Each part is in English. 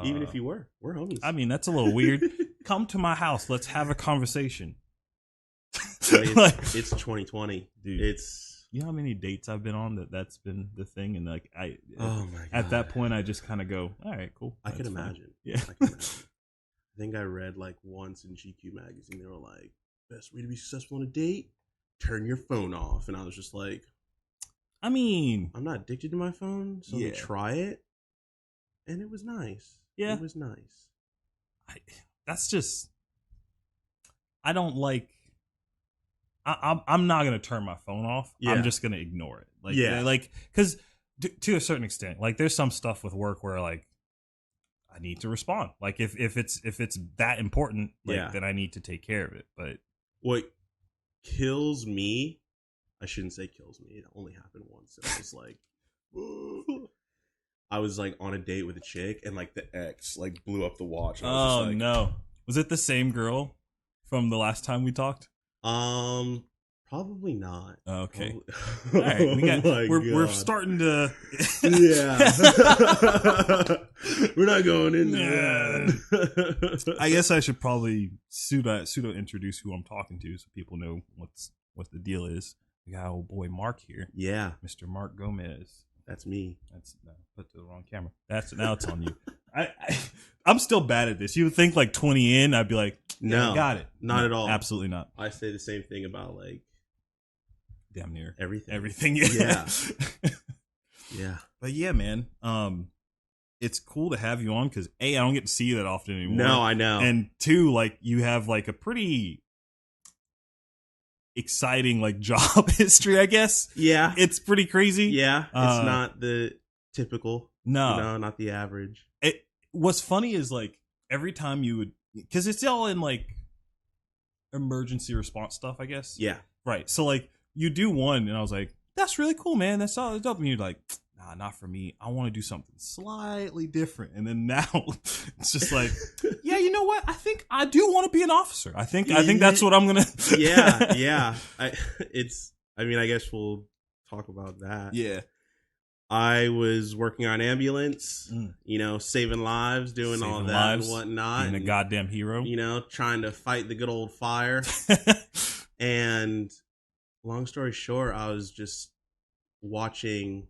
Even if you were, we're homies. I mean, that's a little weird. Come to my house. Let's have a conversation. It's 2020, dude. It's, you know how many dates I've been on that's been the thing, and like oh my God. At that point, I just kind of go, all right, cool. I can imagine. Yeah. I can imagine. I think I read like once in GQ magazine, they were like, best way to be successful on a date, turn your phone off. And I was just like, I mean, I'm not addicted to my phone, so let me try it. And it was nice. Yeah. It was nice. That's just, I don't like, I'm not going to turn my phone off. Yeah. I'm just going to ignore it. Like, yeah. Like, because to a certain extent, like there's some stuff with work where like, I need to respond. Like if it's that important, like, then I need to take care of it. But what kills me, I shouldn't say kills me. It only happened once. It was like, I was like on a date with a chick, and like the ex like blew up the watch. And I was just like, no, was it the same girl from the last time we talked? Probably not. Okay. Probably. All right, we're starting to. Yeah. We're not going into that. I guess I should probably pseudo introduce who I'm talking to, so people know what the deal is. We got old boy Mark here. Yeah, Mr. Mark Gomez. That's me. That's put to the wrong camera. Now it's on you. I'm still bad at this. You would think like 20 in, I'd be like, no, got it. Not at all. Absolutely not. I say the same thing about like damn near everything. Yeah. Yeah. But yeah, man. It's cool to have you on because A, I don't get to see you that often anymore. No, I know. And two, like you have like a pretty exciting like job history, I guess. Yeah. It's pretty crazy. Yeah. It's not the typical. No, not the average. What's funny is like every time you would, because it's all in like emergency response stuff, I guess. Yeah. Right. So like you do one, and I was like, that's really cool, man. That's all dope. And you're like, nah, not for me. I want to do something slightly different. And then now it's just like, yeah, you know what? I think I do want to be an officer. I think that's what I'm gonna. Yeah. I guess we'll talk about that. Yeah. I was working on ambulance, saving lives, doing all that and whatnot. Being a goddamn hero. Trying to fight the good old fire. And long story short, I was just watching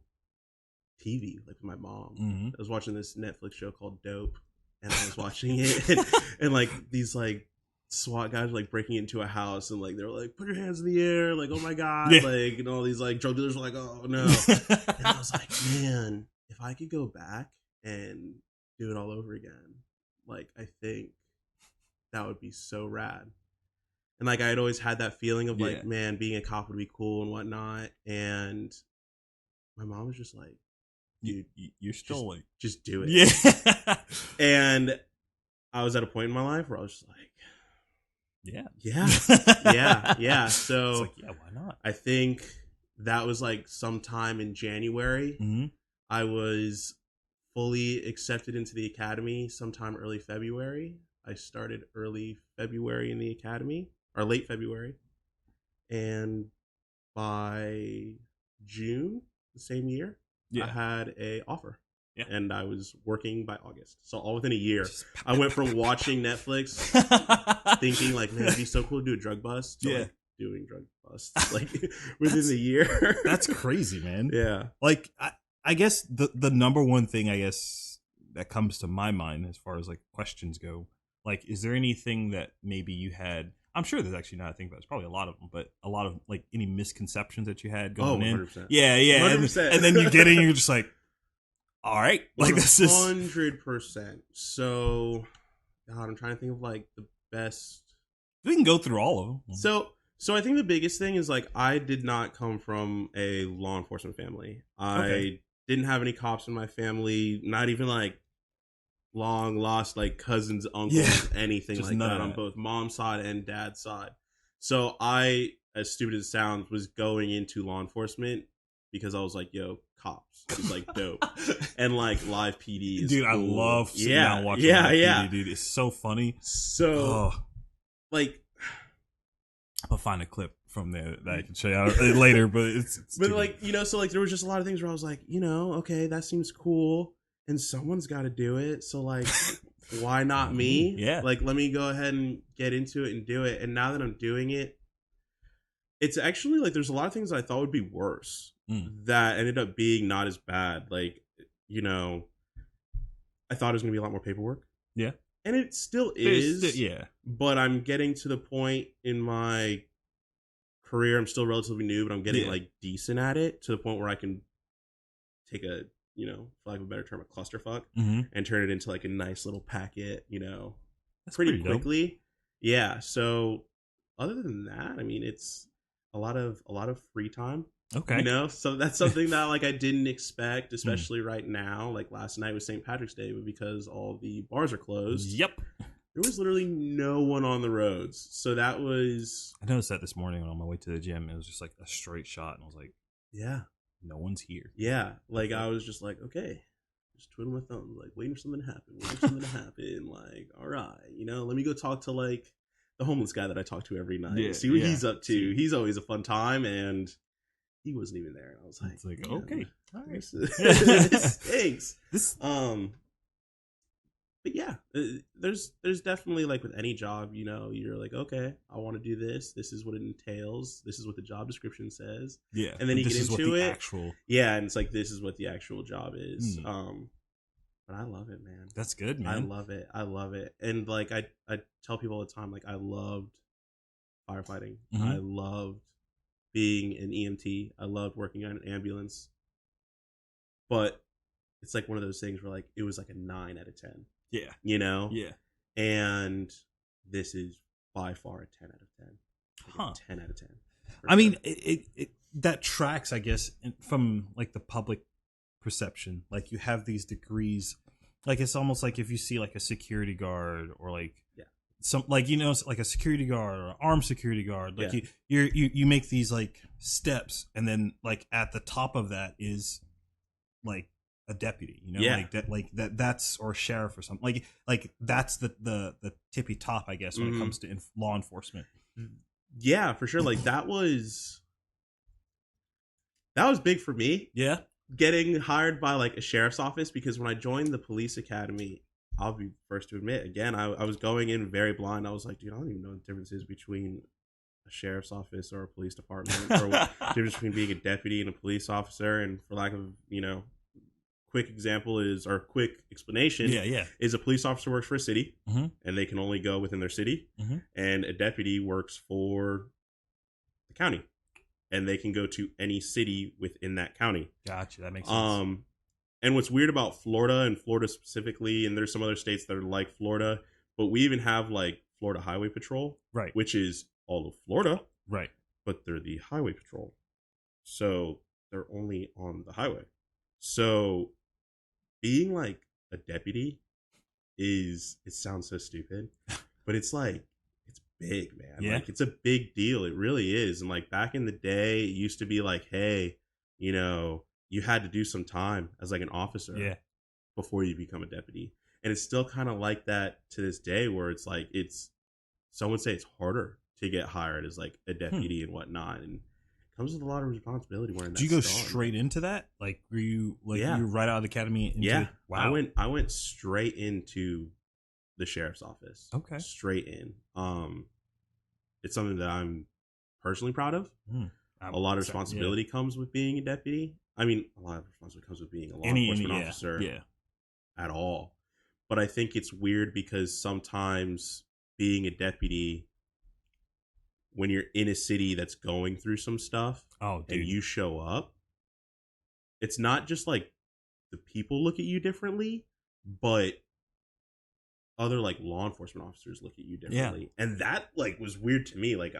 TV like with my mom. Mm-hmm. I was watching this Netflix show called Dope, and I was watching it, and like these like SWAT guys were like breaking into a house, and like they were like, "Put your hands in the air!" Like, "Oh my god!" Yeah. Like, and all these like drug dealers were like, "Oh no!" And I was like, "Man, if I could go back and do it all over again, like I think that would be so rad." And like I had always had that feeling of like, man, being a cop would be cool and whatnot. And my mom was just like, dude, you're still like, just do it. Yeah. And I was at a point in my life where I was just like, yeah. So it's like, yeah, why not? I think that was like sometime in January. Mm-hmm. I was fully accepted into the academy sometime early February. I started early February in the academy. Or late February, and by June the same year, I had a offer, and I was working by August. So all within a year, I went from watching Netflix, thinking like, man, it'd be so cool to do a drug bust, to like doing drug busts like within the year. That's crazy, man. Yeah, like I guess the number one thing I guess that comes to my mind as far as like questions go, like, is there anything that maybe you had? I'm sure there's actually, now I think about it, there's probably a lot of them, but a lot of like any misconceptions that you had going 100%. in. Yeah. 100%. And then you get in and you're just like, all right, like this is 100%. So, God, I'm trying to think of like the best. We can go through all of them. So I think the biggest thing is like I did not come from a law enforcement family. I didn't have any cops in my family, not even like long lost like cousins, uncles, anything like that on both mom's side and dad's side. So I, as stupid as it sounds, was going into law enforcement because I was like, yo, cops is like dope. And like live PD is dude, cool. I love sitting down and watching live PD, dude. It's so funny. So like I'll find a clip from there that I can show you later, but it's but like, so like there was just a lot of things where I was like, okay, that seems cool. and someone's got to do it. So like, why not me? Yeah. Like, let me go ahead and get into it and do it. And now that I'm doing it, it's actually like there's a lot of things I thought would be worse that ended up being not as bad. Like, you know, I thought it was gonna be a lot more paperwork. Yeah. And it still is. Yeah. But I'm getting to the point in my career, I'm still relatively new, but I'm getting like decent at it to the point where I can take a, you know, for lack of a better term, a clusterfuck and turn it into like a nice little packet, you know, That's pretty dope. quickly. Yeah. So other than that, I mean, it's a lot of free time. Okay. You know, so that's something that like I didn't expect, especially right now. Like last night was St. Patrick's Day, but because all the bars are closed, Yep. there was literally no one on the roads. So that was. I noticed that this morning on my way to the gym. It was just like a straight shot, and I was like, Yeah. no one's here. Yeah. Like I was just like, okay, just twiddling my thumbs, like waiting for something to happen. Like, all right, you know, let me go talk to like the homeless guy that I talk to every night. See what he's up to. He's always a fun time, and he wasn't even there. And I was like, it's like, okay, all right. Thanks. But yeah, there's definitely like with any job, you know, you're like, okay, I want to do this. This is what it entails. This is what the job description says. Yeah. And then you get into it. Actual... Yeah, and it's like this is what the actual job is. But I love it, man. That's good, man. I love it. And like I tell people all the time, like I loved firefighting. I loved being an EMT. I loved working on an ambulance. But it's like one of those things where like it was like a 9 out of 10. Yeah. You know? Yeah. And this is by far a 10 out of 10. Like a 10 out of 10. I mean, it that tracks, I guess, from like the public perception. Like you have these degrees. Like it's almost like if you see like a security guard or like some like, you know, like a security guard or an armed security guard, like you make these like steps, and then like at the top of that is like a deputy, you know, like that's or a sheriff or something, like that's the tippy top, I guess, when it comes to law enforcement. Yeah, for sure. Like that was big for me. Yeah, getting hired by like a sheriff's office, because when I joined the police academy, I'll be first to admit, again, I was going in very blind. I was like, dude, I don't even know what the difference is between a sheriff's office or a police department, or what the difference between being a deputy and a police officer. And for lack of, you know, quick explanation is a police officer works for a city and they can only go within their city, and a deputy works for the county and they can go to any city within that county. Gotcha. That makes sense. And what's weird about Florida, and Florida specifically, and there's some other states that are like Florida, but we even have like Florida Highway Patrol, right, which is all of Florida, right, but they're the highway patrol, so they're only on the highway. So being like a deputy it sounds so stupid, but it's like, it's big, man. Yeah. Like it's a big deal. It really is. And like back in the day, it used to be like, hey, you know, you had to do some time as like an officer before you become a deputy. And it's still kind of like that to this day, where it's like, some would say it's harder to get hired as like a deputy and whatnot. And comes with a lot of responsibility wearing that. Did you go straight into that? Like, were you like you were right out of the academy? Wow. I went straight into the sheriff's office. Okay. Straight in. It's something that I'm personally proud of. A lot of responsibility comes with being a deputy. I mean, a lot of responsibility comes with being a law enforcement officer. Yeah. At all. But I think it's weird because sometimes being a deputy, when you're in a city that's going through some stuff and you show up, it's not just like the people look at you differently, but other like law enforcement officers look at you differently. And that like was weird to me. Like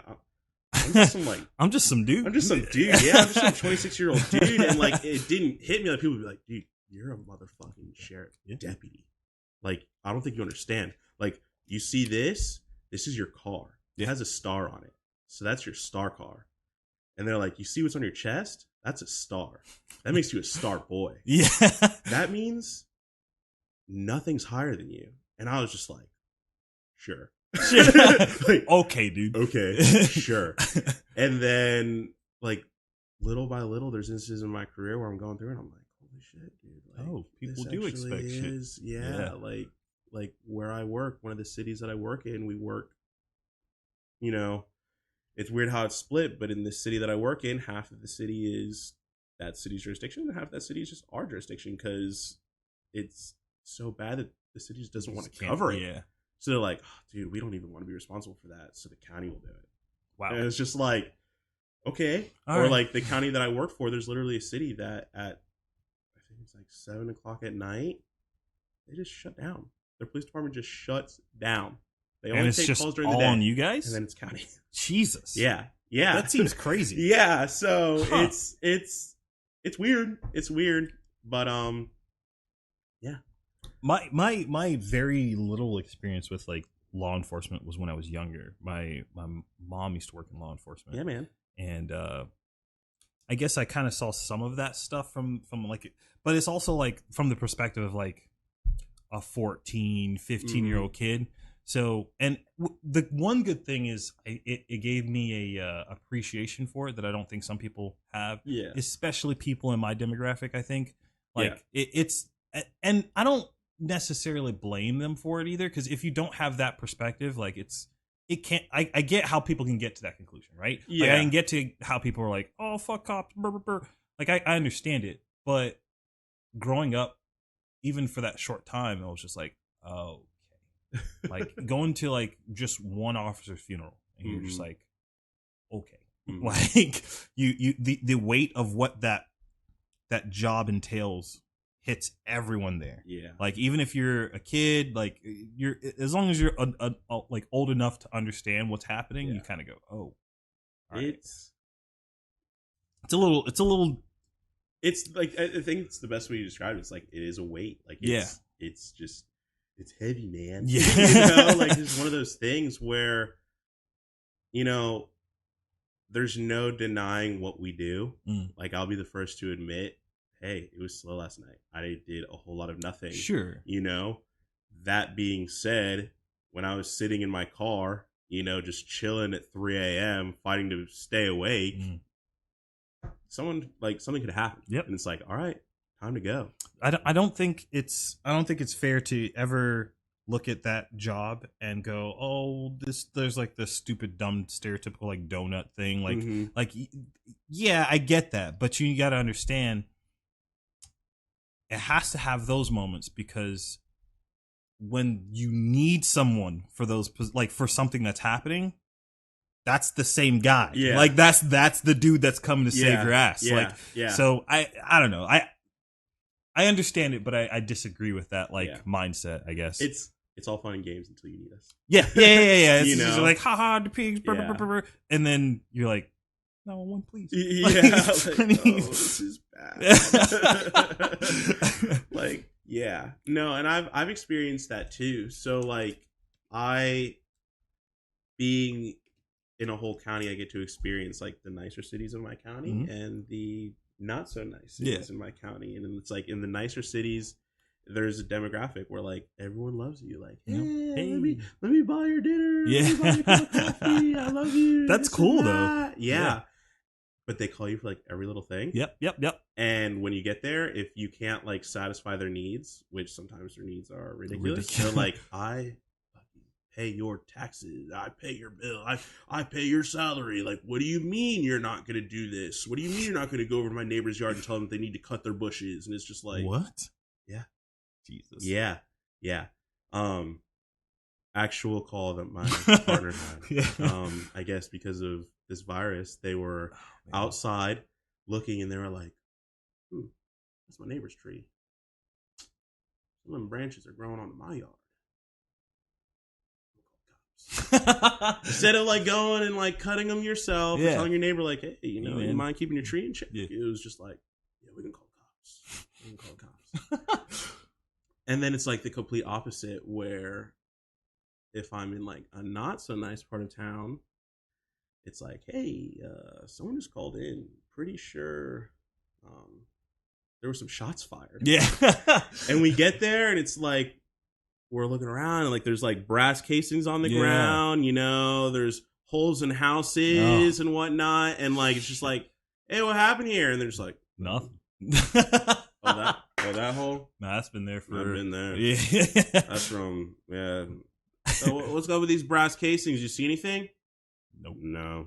I'm just some like I'm just some dude. I'm just some 26-year-old dude, and like it didn't hit me. Like people would be like, dude, you're a motherfucking sheriff deputy. Like, I don't think you understand. Like, you see this is your car. It has a star on it. So that's your star car. And they're like, you see what's on your chest? That's a star. That makes you a star boy. Yeah. That means nothing's higher than you. And I was just like, sure. Like, okay, dude. Okay, sure. And then, like, little by little, there's instances in my career where I'm going through and I'm like, holy holy shit, dude. Like, Oh, people this do actually expect shit. is, yeah, like where I work, one of the cities that I work in, we work, you know, it's weird how it's split, but in the city that I work in, half of the city is that city's jurisdiction, and half of that city is just our jurisdiction because it's so bad that the city just doesn't want to cover it. Yeah. So they're like, oh, dude, we don't even want to be responsible for that, so the county will do it. Wow. And it's just like, okay. All or right. like the county that I work for, there's literally a city that at, I think it's like 7:00 at night, they just shut down. Their police department just shuts down. They And only it's take just calls during the all day. on you guys? And then it's county. Jesus. Yeah. Yeah. That seems crazy. Yeah. So Huh. it's weird. It's weird. But yeah. My very little experience with like law enforcement was when I was younger. My mom used to work in law enforcement. Yeah, man. And I guess I kind of saw some of that stuff from like, but it's also like from the perspective of like a 14, 15-year-old kid. So, and the one good thing is it gave me a appreciation for it that I don't think some people have. Yeah. Especially people in my demographic, I think. Like it's, and I don't necessarily blame them for it either, because if you don't have that perspective, like it can't. I get how people can get to that conclusion, right? Yeah. Like I can get to how people are like, oh fuck cops, brr, brr, brr. Like I understand it, but growing up, even for that short time, I was just like, oh, okay. Like going to like just one officer's funeral, and you're just like, okay, like the weight of what that job entails hits everyone there. Yeah. Like even if you're a kid, like you're, as long as you're like old enough to understand what's happening, you kind of go, oh, all right. It's a little it's like, I think it's the best way to describe it. It's like it is a weight. Like it's just, it's heavy, man. Yeah. You know, like it's one of those things where, you know, there's no denying what we do. Like I'll be the first to admit, hey, it was slow last night. I did a whole lot of nothing. Sure. You know, that being said, when I was sitting in my car, you know, just chilling at 3 a.m., fighting to stay awake, something could happen. Yep. And it's like, all right, time to go. I don't think it's fair to ever look at that job and go, oh, there's like this stupid, dumb, stereotypical like donut thing. Like, yeah, I get that, but you got to understand, it has to have those moments, because when you need someone for those, like for something that's happening, that's the same guy. Yeah. Like that's the dude that's coming to save your ass. Yeah. Like, yeah. So I don't know. I understand it, but I disagree with that mindset, I guess. It's all fun and games until you need us. Yeah. It's You just know? like, haha, the pigs, brr, brr, brr, brr, and then you're like, 911, please. Yeah, like, oh, this is bad. Like, yeah. No, and I've experienced that too. So like being in a whole county, I get to experience like the nicer cities of my county and the not so nice cities in my county. And it's like in the nicer cities, there's a demographic where like everyone loves you. Like, hey, let me buy your dinner. Yeah. Let me buy your cup of coffee. I love you. That's cool though. Yeah. But they call you for like every little thing. Yep. And when you get there, if you can't like satisfy their needs, which sometimes their needs are ridiculous. They're like, I pay your taxes, I pay your bill, I pay your salary. Like, what do you mean you're not going to do this? What do you mean you're not going to go over to my neighbor's yard and tell them they need to cut their bushes? And it's just like, what? Yeah. Jesus. Yeah. Actual call that my partner had. I guess because of this virus, they were outside looking and they were like, that's my neighbor's tree. Some of them branches are growing onto my yard. Instead of like going and like cutting them yourself or telling your neighbor like, hey, you know, you mind keeping your tree in check? It was just like, yeah, we can call cops. And then it's like the complete opposite, where if I'm in like a not so nice part of town, it's like, hey, someone just called in. Pretty sure there were some shots fired. Yeah. And we get there and it's like, we're looking around and like there's like brass casings on the ground, you know, there's holes in houses and whatnot. And like, it's just like, hey, what happened here? And they're just like, nothing. Oh, Oh, that hole? Nah, that's been there for. I've been there. Yeah. That's from, yeah. So what's up with these brass casings? You see anything? Nope. No.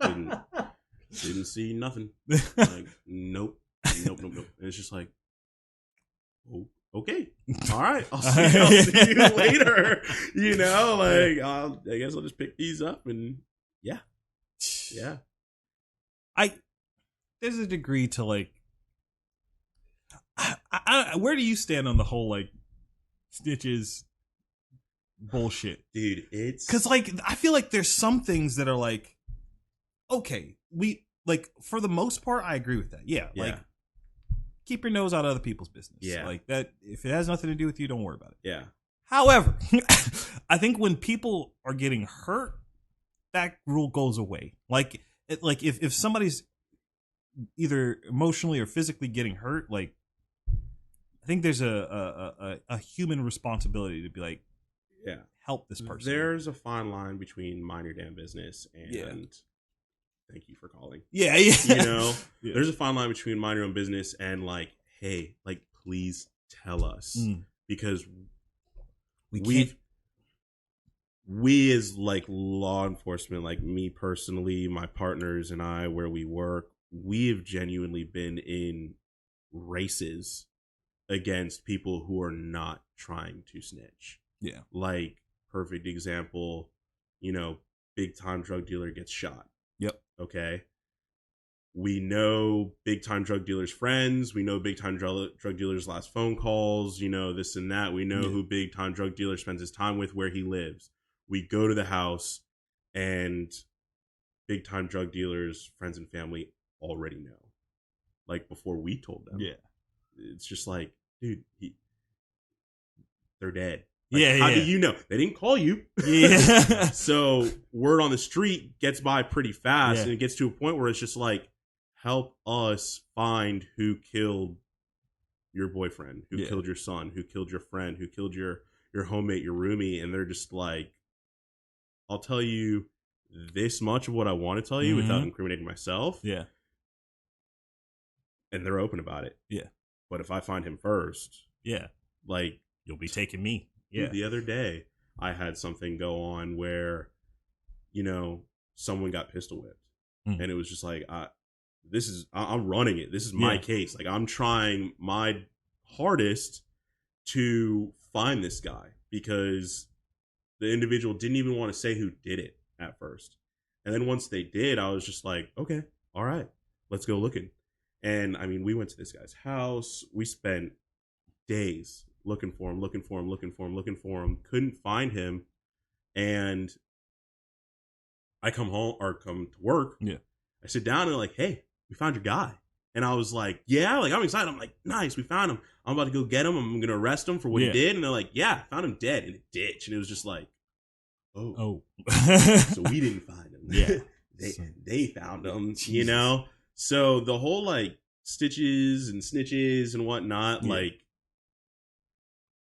Didn't see nothing. Like, nope. And it's just like, oh, okay. All right. I'll see you later. You know, like, I guess I'll just pick these up and yeah. Yeah. There's a degree to like, where do you stand on the whole like snitches bullshit, dude? It's because like I feel like there's some things that are like, okay, we like for the most part I agree with that. Yeah, like keep your nose out of other people's business. Yeah, like that. If it has nothing to do with you, don't worry about it. Yeah. However, I think when people are getting hurt, that rule goes away. Like if somebody's either emotionally or physically getting hurt, like I think there's a human responsibility to be like, yeah, help this person. There's a fine line between mind your damn business and thank you for calling. Yeah. You know, there's a fine line between mind your own business and like, hey, like please tell us because we as like law enforcement, like me personally, my partners and I, where we work, we have genuinely been in races against people who are not trying to snitch. Yeah. Like, perfect example, you know, big time drug dealer gets shot. Yep. Okay. We know big time drug dealers' friends. We know big time drug dealers' last phone calls, you know, this and that. We know who big time drug dealer spends his time with, where he lives. We go to the house and big time drug dealers, friends and family already know. Like before we told them. Yeah. It's just like, dude, they're dead. Like, how do you know? They didn't call you. Yeah. So word on the street gets by pretty fast and it gets to a point where it's just like, help us find who killed your boyfriend, who killed your son, who killed your friend, who killed your homemate, your roomie. And they're just like, I'll tell you this much of what I want to tell you without incriminating myself. Yeah. And they're open about it. Yeah. But if I find him first, like, you'll be taking me. Yeah. The other day, I had something go on where, you know, someone got pistol whipped. And it was just like, I'm running it. This is my case. Like, I'm trying my hardest to find this guy because the individual didn't even want to say who did it at first. And then once they did, I was just like, okay, all right, let's go looking. And I mean, we went to this guy's house. We spent days looking for him, couldn't find him. And I come home or come to work. Yeah. I sit down and they're like, hey, we found your guy. And I was like, yeah, like I'm excited. I'm like, nice, we found him. I'm about to go get him. I'm going to arrest him for what he did. And they're like, yeah, found him dead in a ditch. And it was just like, oh. So we didn't find him. Yeah. they found him, you know? So the whole like stitches and snitches and whatnot, like,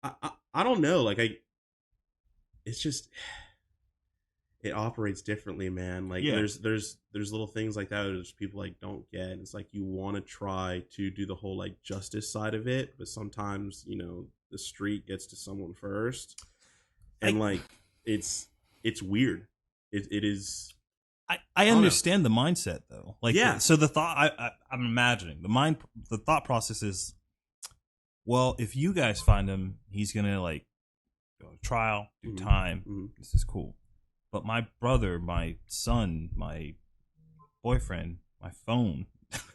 I don't know. Like it's just, it operates differently, man. Like there's little things like that that just people like don't get. It's like you want to try to do the whole like justice side of it, but sometimes, you know, the street gets to someone first. And like it's weird. It is. I understand the mindset though. Like, so the thought I'm imagining the thought process is, well, if you guys find him, he's gonna like go to trial, do time. This is cool. But my brother, my son, my boyfriend, my phone.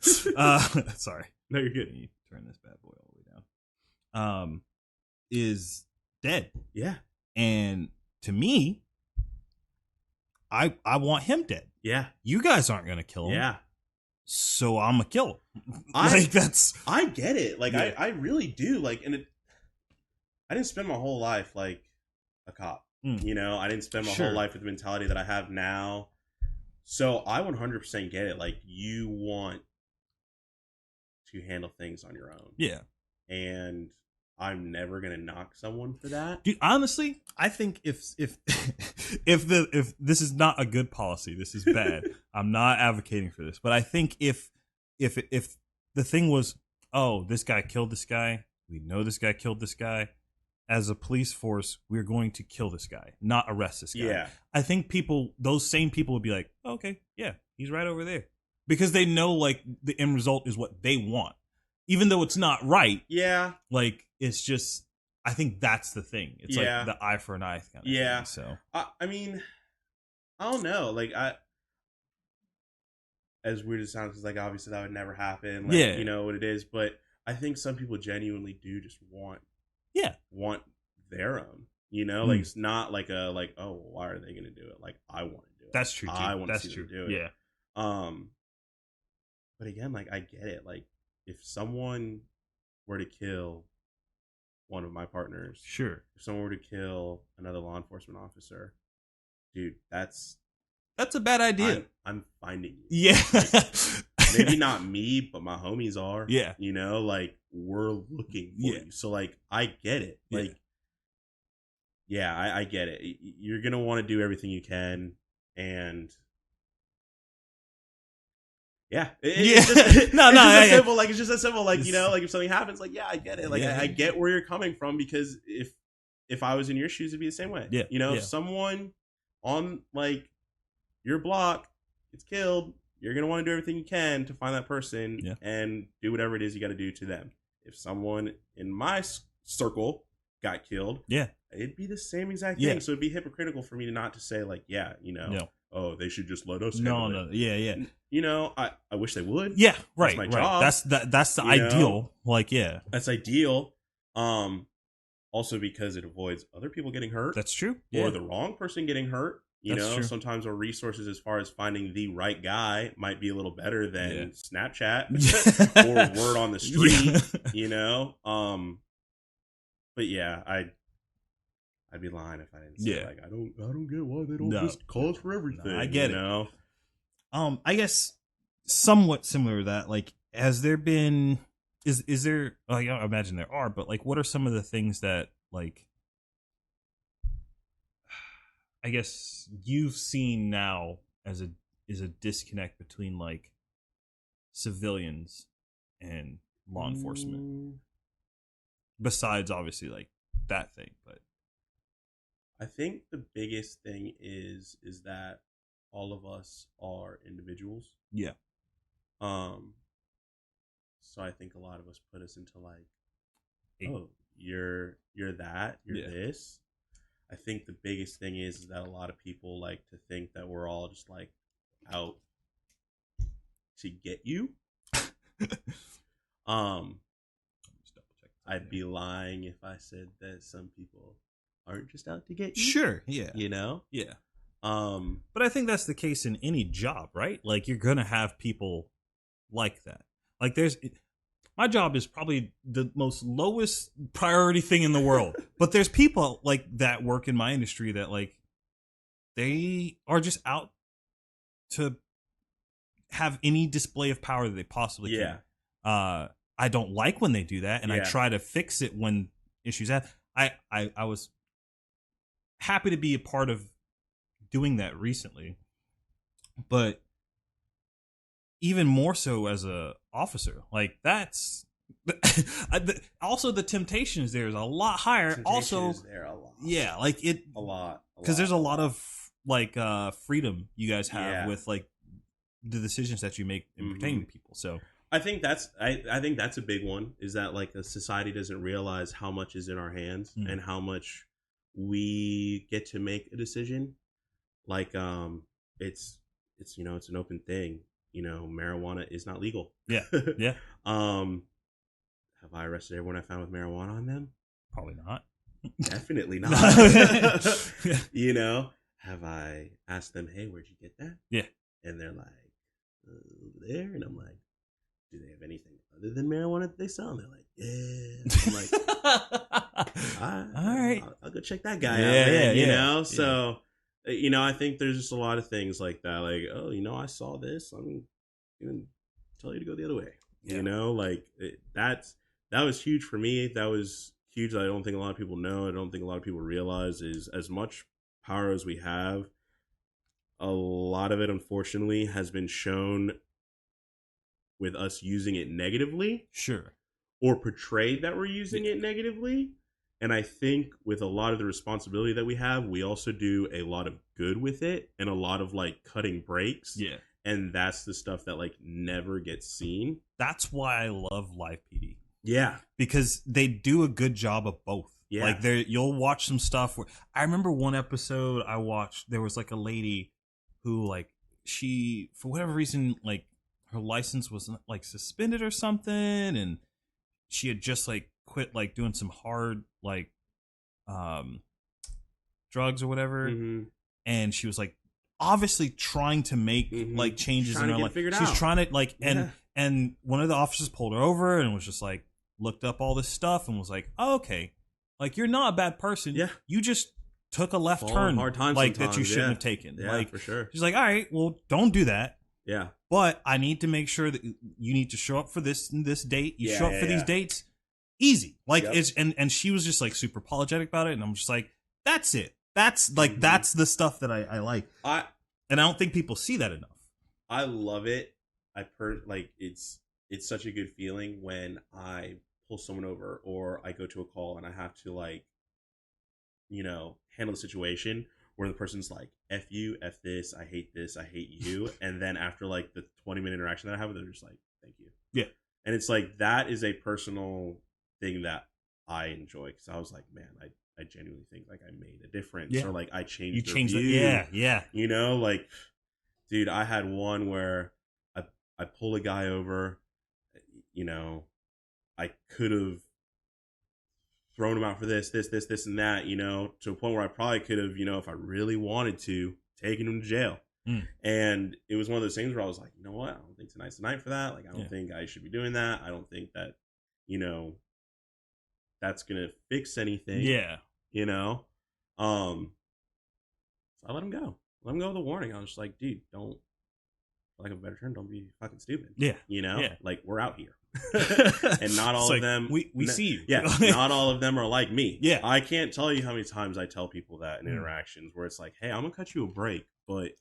Sorry, no, you're good. Let me turn this bad boy all the way down. Is dead. Yeah, and to me, I want him dead. Yeah. You guys aren't gonna kill him. Yeah. So I'm gonna kill him. I get it. Like I really do. Like, and I didn't spend my whole life like a cop. You know, I didn't spend my whole life with the mentality that I have now. So I 100% get it. Like, you want to handle things on your own. Yeah. And I'm never gonna knock someone for that. Dude, honestly, I think if this is not a good policy, this is bad. I'm not advocating for this, but I think if the thing was, oh, this guy killed this guy. We know this guy killed this guy. As a police force, we're going to kill this guy, not arrest this guy. Yeah. I think those same people would be like, oh, okay, yeah, he's right over there. Because they know, like, the end result is what they want. Even though it's not right. Yeah. Like, it's just, I think that's the thing. It's like the eye for an eye kind of thing. So I mean, I don't know. Like, as weird as it sounds, because, like, obviously that would never happen. Like, Yeah. You know what it is. But I think some people genuinely do just want their own. You know? Like, it's not like oh, well, why are they going to do it? Like, I want to do it. That's true, too. I want to see true. them do it. Yeah. But again, like, I get it. Like, if someone were to kill one of my partners, sure. If someone were to kill another law enforcement officer, dude, that's a bad idea. I'm finding you. Yeah. Like, maybe not me, but my homies are. Yeah. You know, like, we're looking for you. So, like, I get it. Like, I get it. You're going to want to do everything you can. And it's just, it's simple. Like, it's just as simple. Like, you know, like, if something happens, like, I get it. Like, I get where you're coming from, because if I was in your shoes, it'd be the same way. Yeah. You know, if someone on, like, your block gets killed, you're going to want to do everything you can to find that person and do whatever it is you got to do to them. If someone in my circle got killed, it'd be the same exact thing. So it'd be hypocritical for me to not to say, like, you know, oh, they should just let us handle it. Yeah. You know, I wish they would. Yeah, right. That's my job. That's the ideal. Know? Like, that's ideal. Also because it avoids other people getting hurt. That's true. Or the wrong person getting hurt. You know, true. Sometimes our resources as far as finding the right guy might be a little better than Snapchat or word on the street, you know? But yeah, I'd be lying if I didn't say like, I don't get why they don't just call us for everything. No, I get it. Know? I guess somewhat similar to that, like, has there been is there, like, I imagine there are, but, like, what are some of the things that, like, I guess you've seen now as a disconnect between, like, civilians and law enforcement? Besides, obviously, like, that thing, but I think the biggest thing is that all of us are individuals. Yeah. So I think a lot of us put us into, like, oh, you're that, you're this. I think the biggest thing is that a lot of people like to think that we're all just, like, out to get you. I'd be lying if I said that some people aren't just out to get you. Sure, yeah. You know? Yeah. But I think that's the case in any job, right? Like, you're gonna have people like that. Like, my job is probably the most lowest priority thing in the world. But there's people like that work in my industry that, like, they are just out to have any display of power that they possibly can. I don't like when they do that, and I try to fix it when issues happen. I was happy to be a part of doing that recently, but even more so as a officer, like, that's also the temptations there is a lot higher. Also, there a lot. Yeah, like a lot because there's a lot of, like, freedom you guys have with, like, the decisions that you make in pertaining to people. So I think that's a big one, is that, like, a society doesn't realize how much is in our hands and how much we get to make a decision. Like, it's you know, it's an open thing. You know, marijuana is not legal. Yeah. Have I arrested everyone I found with marijuana on them? Probably not. Definitely not. You know, have I asked them, hey, where'd you get that? Yeah. And they're like, over there. And I'm like, do they have anything other than marijuana that they sell? And they're like, yeah. I'm like, all right. I'll go check that guy out, man, you know? So, you know, I think there's just a lot of things like that. Like, oh, you know, I saw this. I'm going to tell you to go the other way. Yeah. You know, like, that was huge for me. That was huge. I don't think a lot of people know. I don't think a lot of people realize is as much power as we have, a lot of it, unfortunately, has been shown with us using it negatively. Sure. or portrayed that we're using it negatively. And I think with a lot of the responsibility that we have, we also do a lot of good with it and a lot of like cutting breaks. Yeah. And that's the stuff that like never gets seen. That's why I love Live PD. Yeah. Because they do a good job of both. Yeah. Like you'll watch some stuff where I remember one episode I watched, there was like a lady who like she for whatever reason like her license was like suspended or something, and she had just like quit like doing some hard like drugs or whatever, and she was like obviously trying to make like changes in her life. She's trying to like and one of the officers pulled her over and was just like looked up all this stuff and was like, oh, okay, like you're not a bad person. Yeah, you just took a left turn like that you shouldn't have taken. Yeah, like for sure. She's like, all right, well, don't do that. Yeah. But I need to make sure that you need to show up for this and this date. You show up for these dates. Easy. Like it's and she was just like super apologetic about it, and I'm just like, that's it. That's like that's the stuff that I like. And I don't think people see that enough. I love it. Like it's such a good feeling when I pull someone over or I go to a call and I have to like, you know, handle the situation where the person's like, F you, F this, I hate you. And then after like the 20-minute interaction that I have with them, they're just like, thank you. Yeah. And it's like, that is a personal thing that I enjoy. Because I was like, man, I genuinely think like I made a difference. Yeah. Or like I changed their view. Yeah. You know, like, dude, I had one where I pull a guy over, you know, I could have thrown him out for this, and that, you know, to a point where I probably could have, you know, if I really wanted to, taken him to jail. And it was one of those things where I was like, you know what? I don't think tonight's the night for that. Like, I don't think I should be doing that. I don't think that, you know, that's going to fix anything. Yeah. You know? So I let him go. Let him go with a warning. I was just like, dude, don't, for lack of a better term, don't be fucking stupid. Yeah. You know? Yeah. Like, we're out here. And not all of them we see you. Yeah, not all of them are like me. Yeah, I can't tell you how many times I tell people that in interactions where it's like, hey, I'm gonna cut you a break, but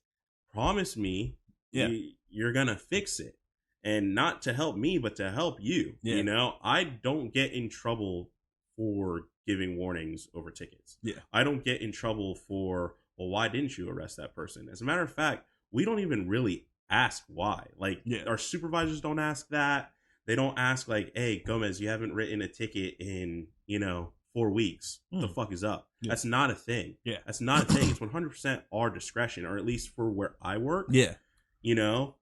promise me you're gonna fix it, and not to help me but to help you. You know, I don't get in trouble for giving warnings over tickets. I don't get in trouble for, well, why didn't you arrest that person? As a matter of fact, we don't even really ask why. Like our supervisors don't ask that. They don't ask like, hey, Gomez, you haven't written a ticket in, you know, 4 weeks. What the fuck is up? That's not a thing. That's not a thing. It's 100% our discretion, or at least for where I work. You know?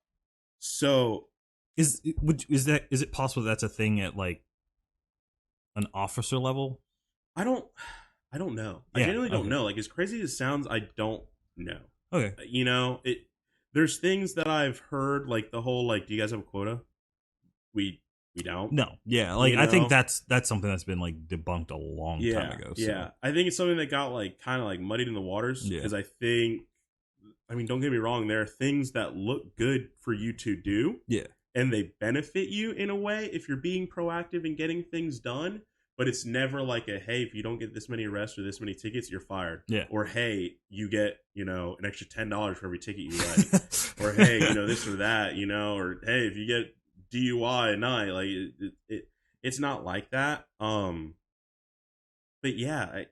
So is it possible that's a thing at like an officer level? I don't know. I genuinely don't know. Like, as crazy as it sounds, I don't know. Okay. You know, there's things that I've heard, like the whole, like, do you guys have a quota? We don't. No. Yeah. Like, you know? I think that's something that's been like debunked a long time ago. So. Yeah. I think it's something that got like kind of like muddied in the waters, because I think, I mean, don't get me wrong, there are things that look good for you to do. Yeah. And they benefit you in a way if you're being proactive and getting things done. But it's never like a, hey, if you don't get this many arrests or this many tickets, you're fired. Yeah. Or, hey, you get, you know, an extra $10 for every ticket you write. Or, hey, you know, this or that, you know, or, hey, if you get DUI at night, like it's not like that. But yeah,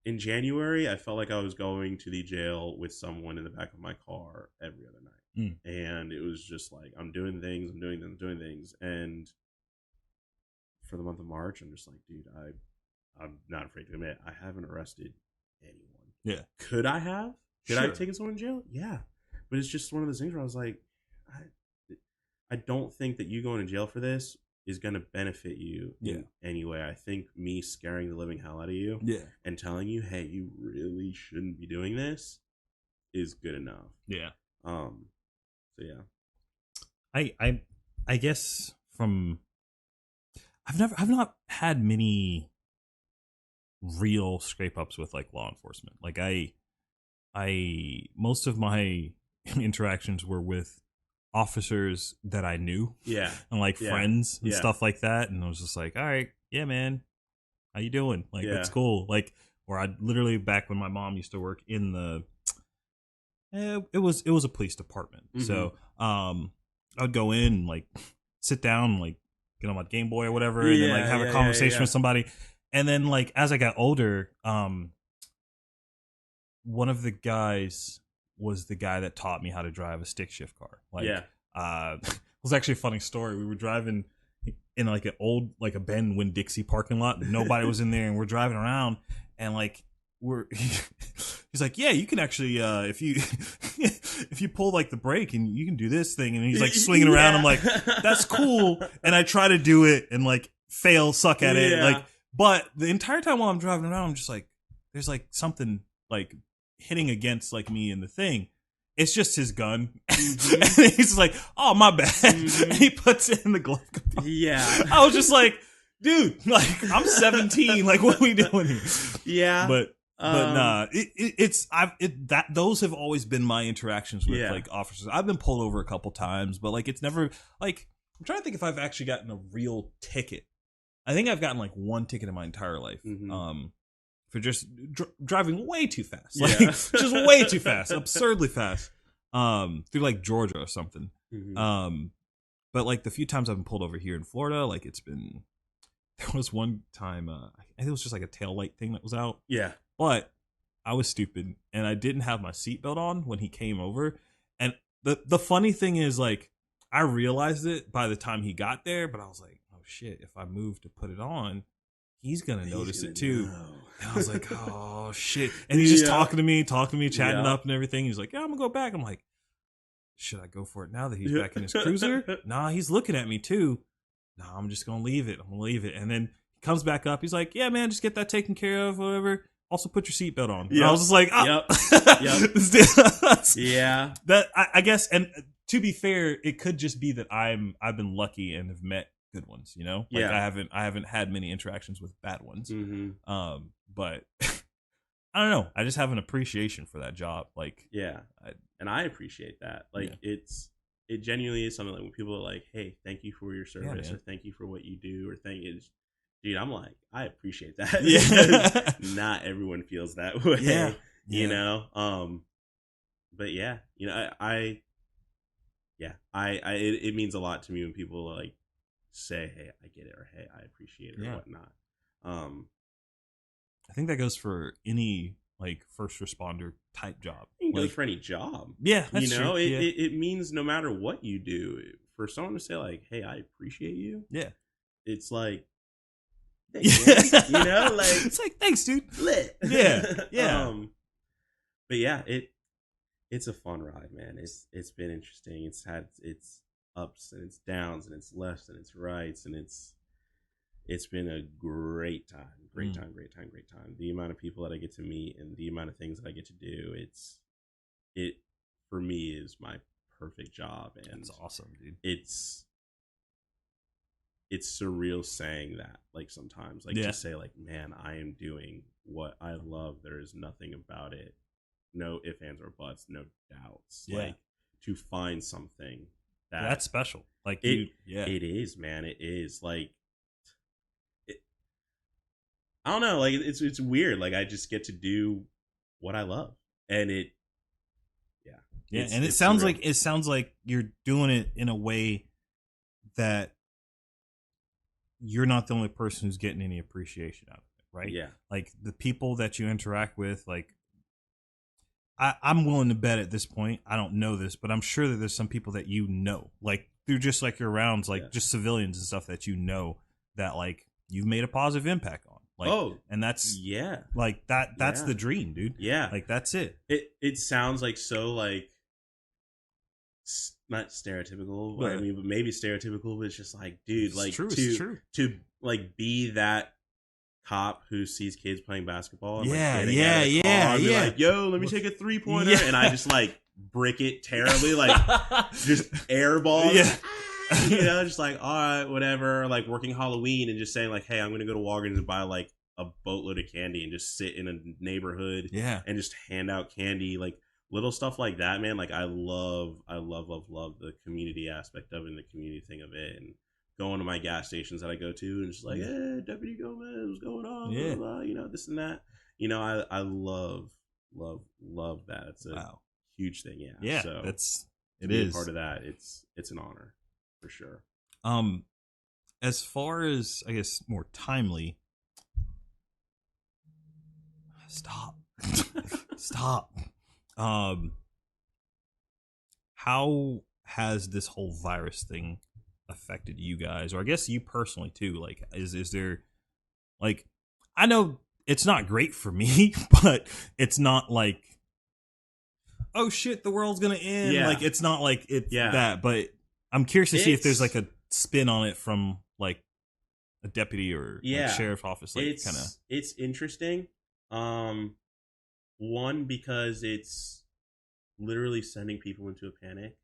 in January, I felt like I was going to the jail with someone in the back of my car every other night. And it was just like, I'm doing things. And for the month of March, I'm just like, dude, I'm not afraid to admit, I haven't arrested anyone. Yeah. Could I have? Did I have taken someone in jail? Yeah. But it's just one of those things where I was like, I don't think that you going to jail for this is going to benefit you in any way. I think me scaring the living hell out of you and telling you, hey, you really shouldn't be doing this is good enough. Yeah. So yeah. I guess from I've not had many real scrape ups with like law enforcement. Like I most of my interactions were with officers that I knew. Yeah. And like friends and stuff like that. And I was just like, all right, yeah, man, how you doing? Like, that's cool. Like, or I literally, back when my mom used to work in the, it was a police department. So, I would go in and like sit down, like get on my Game Boy or whatever, and then like have a conversation with somebody. And then like as I got older, one of the guys was the guy that taught me how to drive a stick shift car. Like, it was actually a funny story. We were driving in like an old, like a Ben Winn-Dixie parking lot. Nobody was in there, and we're driving around, and like he's like, yeah, you can actually if you pull like the brake and you can do this thing, and he's like swinging around. I'm like, that's cool, and I try to do it and like fail, suck at it, like. But the entire time while I'm driving around, I'm just like, there's like something like hitting against like me in the thing. It's just his gun. Mm-hmm. And he's like, oh, my bad. Mm-hmm. And he puts it in the glove compartment. Yeah. I was just like, dude, like, I'm 17. Like, what are we doing here? Yeah. But nah, those have always been my interactions with like officers. I've been pulled over a couple times, but like, it's never like, I'm trying to think if I've actually gotten a real ticket. I think I've gotten like one ticket in my entire life. Mm-hmm. For just driving way too fast, like just way too fast, absurdly fast, through like Georgia or something. Mm-hmm. But like the few times I've been pulled over here in Florida, like it's been, there was one time, I think it was just like a tail light thing that was out. Yeah. But I was stupid and I didn't have my seatbelt on when he came over. And the funny thing is, like, I realized it by the time he got there, but I was like, oh shit, if I move to put it on, he's gonna notice it too. And I was like, oh shit. And he's just talking to me, chatting up and everything. He's like, yeah, I'm gonna go back. I'm like, should I go for it now that he's back in his cruiser? Nah, he's looking at me too. Nah, I'm just gonna leave it. And then he comes back up. He's like, yeah, man, just get that taken care of, whatever. Also put your seatbelt on. Yep. I was just like, yeah. That I guess, and to be fair, it could just be that I've been lucky and have met good ones, you know? Like I haven't had many interactions with bad ones. Mm-hmm. But I don't know. I just have an appreciation for that job. Like, and I appreciate that. Like, it genuinely is something like when people are like, hey, thank you for your service, or thank you for what you do, or thank you. Dude, I'm like, I appreciate that. Yeah. Not everyone feels that way. Yeah. You know? But yeah, you know, it means a lot to me when people like say, hey, I get it, or hey, I appreciate it, or whatnot. I think that goes for any like first responder type job. It goes for any job. Yeah, that's you know, true. It means no matter what you do, for someone to say like, hey, I appreciate you. Yeah. It's like, thanks, you know, like it's like, thanks, dude. Lit. Yeah. But yeah, it's a fun ride, man. It's been interesting. It's had its ups and its downs and its lefts and its rights, and it's been a great time. Great time. The amount of people that I get to meet and the amount of things that I get to do, it for me is my perfect job. And it's awesome, dude. It's surreal saying that, like, sometimes, like, to say like, man, I am doing what I love. There is nothing about it, no ifs, ands, or buts, no doubts. Like, to find something that's special. Like, it is, man. It is like, I don't know. Like, it's weird. Like, I just get to do what I love, and it sounds surreal. Like you're doing it in a way that you're not the only person who's getting any appreciation out of it, right? Yeah. Like, the people that you interact with, like, I'm willing to bet at this point, I don't know this, but I'm sure that there's some people that you know, like, through just like your rounds, like just civilians and stuff that you know that like you've made a positive impact on. Like, and that's like that's the dream, dude. Yeah. Like, that's it. It sounds like so like not stereotypical, but maybe stereotypical, but it's just like, dude, it's like true, to like be that cop who sees kids playing basketball and be like, yo, let me take a 3-pointer, and I just like brick it terribly, like just airball you know, just like, all right, whatever, like working Halloween and just saying like, hey, I'm gonna go to Walgreens and buy like a boatload of candy and just sit in a neighborhood and just hand out candy, like little stuff like that, man. Like, I love the community aspect of it and the community thing of it, and going to my gas stations that I go to and just like, hey, Deputy Gomez, what's going on? Blah, blah, blah, you know, this and that. You know, I love that. It's a huge thing. Yeah. Yeah. So it is part of that. It's an honor for sure. as far as, I guess, more timely, stop. How has this whole virus thing affected you guys, or I guess you personally too? Like, is there, like, I know it's not great for me, but it's not like, oh shit, the world's gonna end. Yeah. Like, it's not like it's Yeah. that. But I'm curious to see if there's It's- like a spin on it from like a deputy or Yeah. like sheriff's office, like kind of. It's interesting. One, because it's literally sending people into a panic,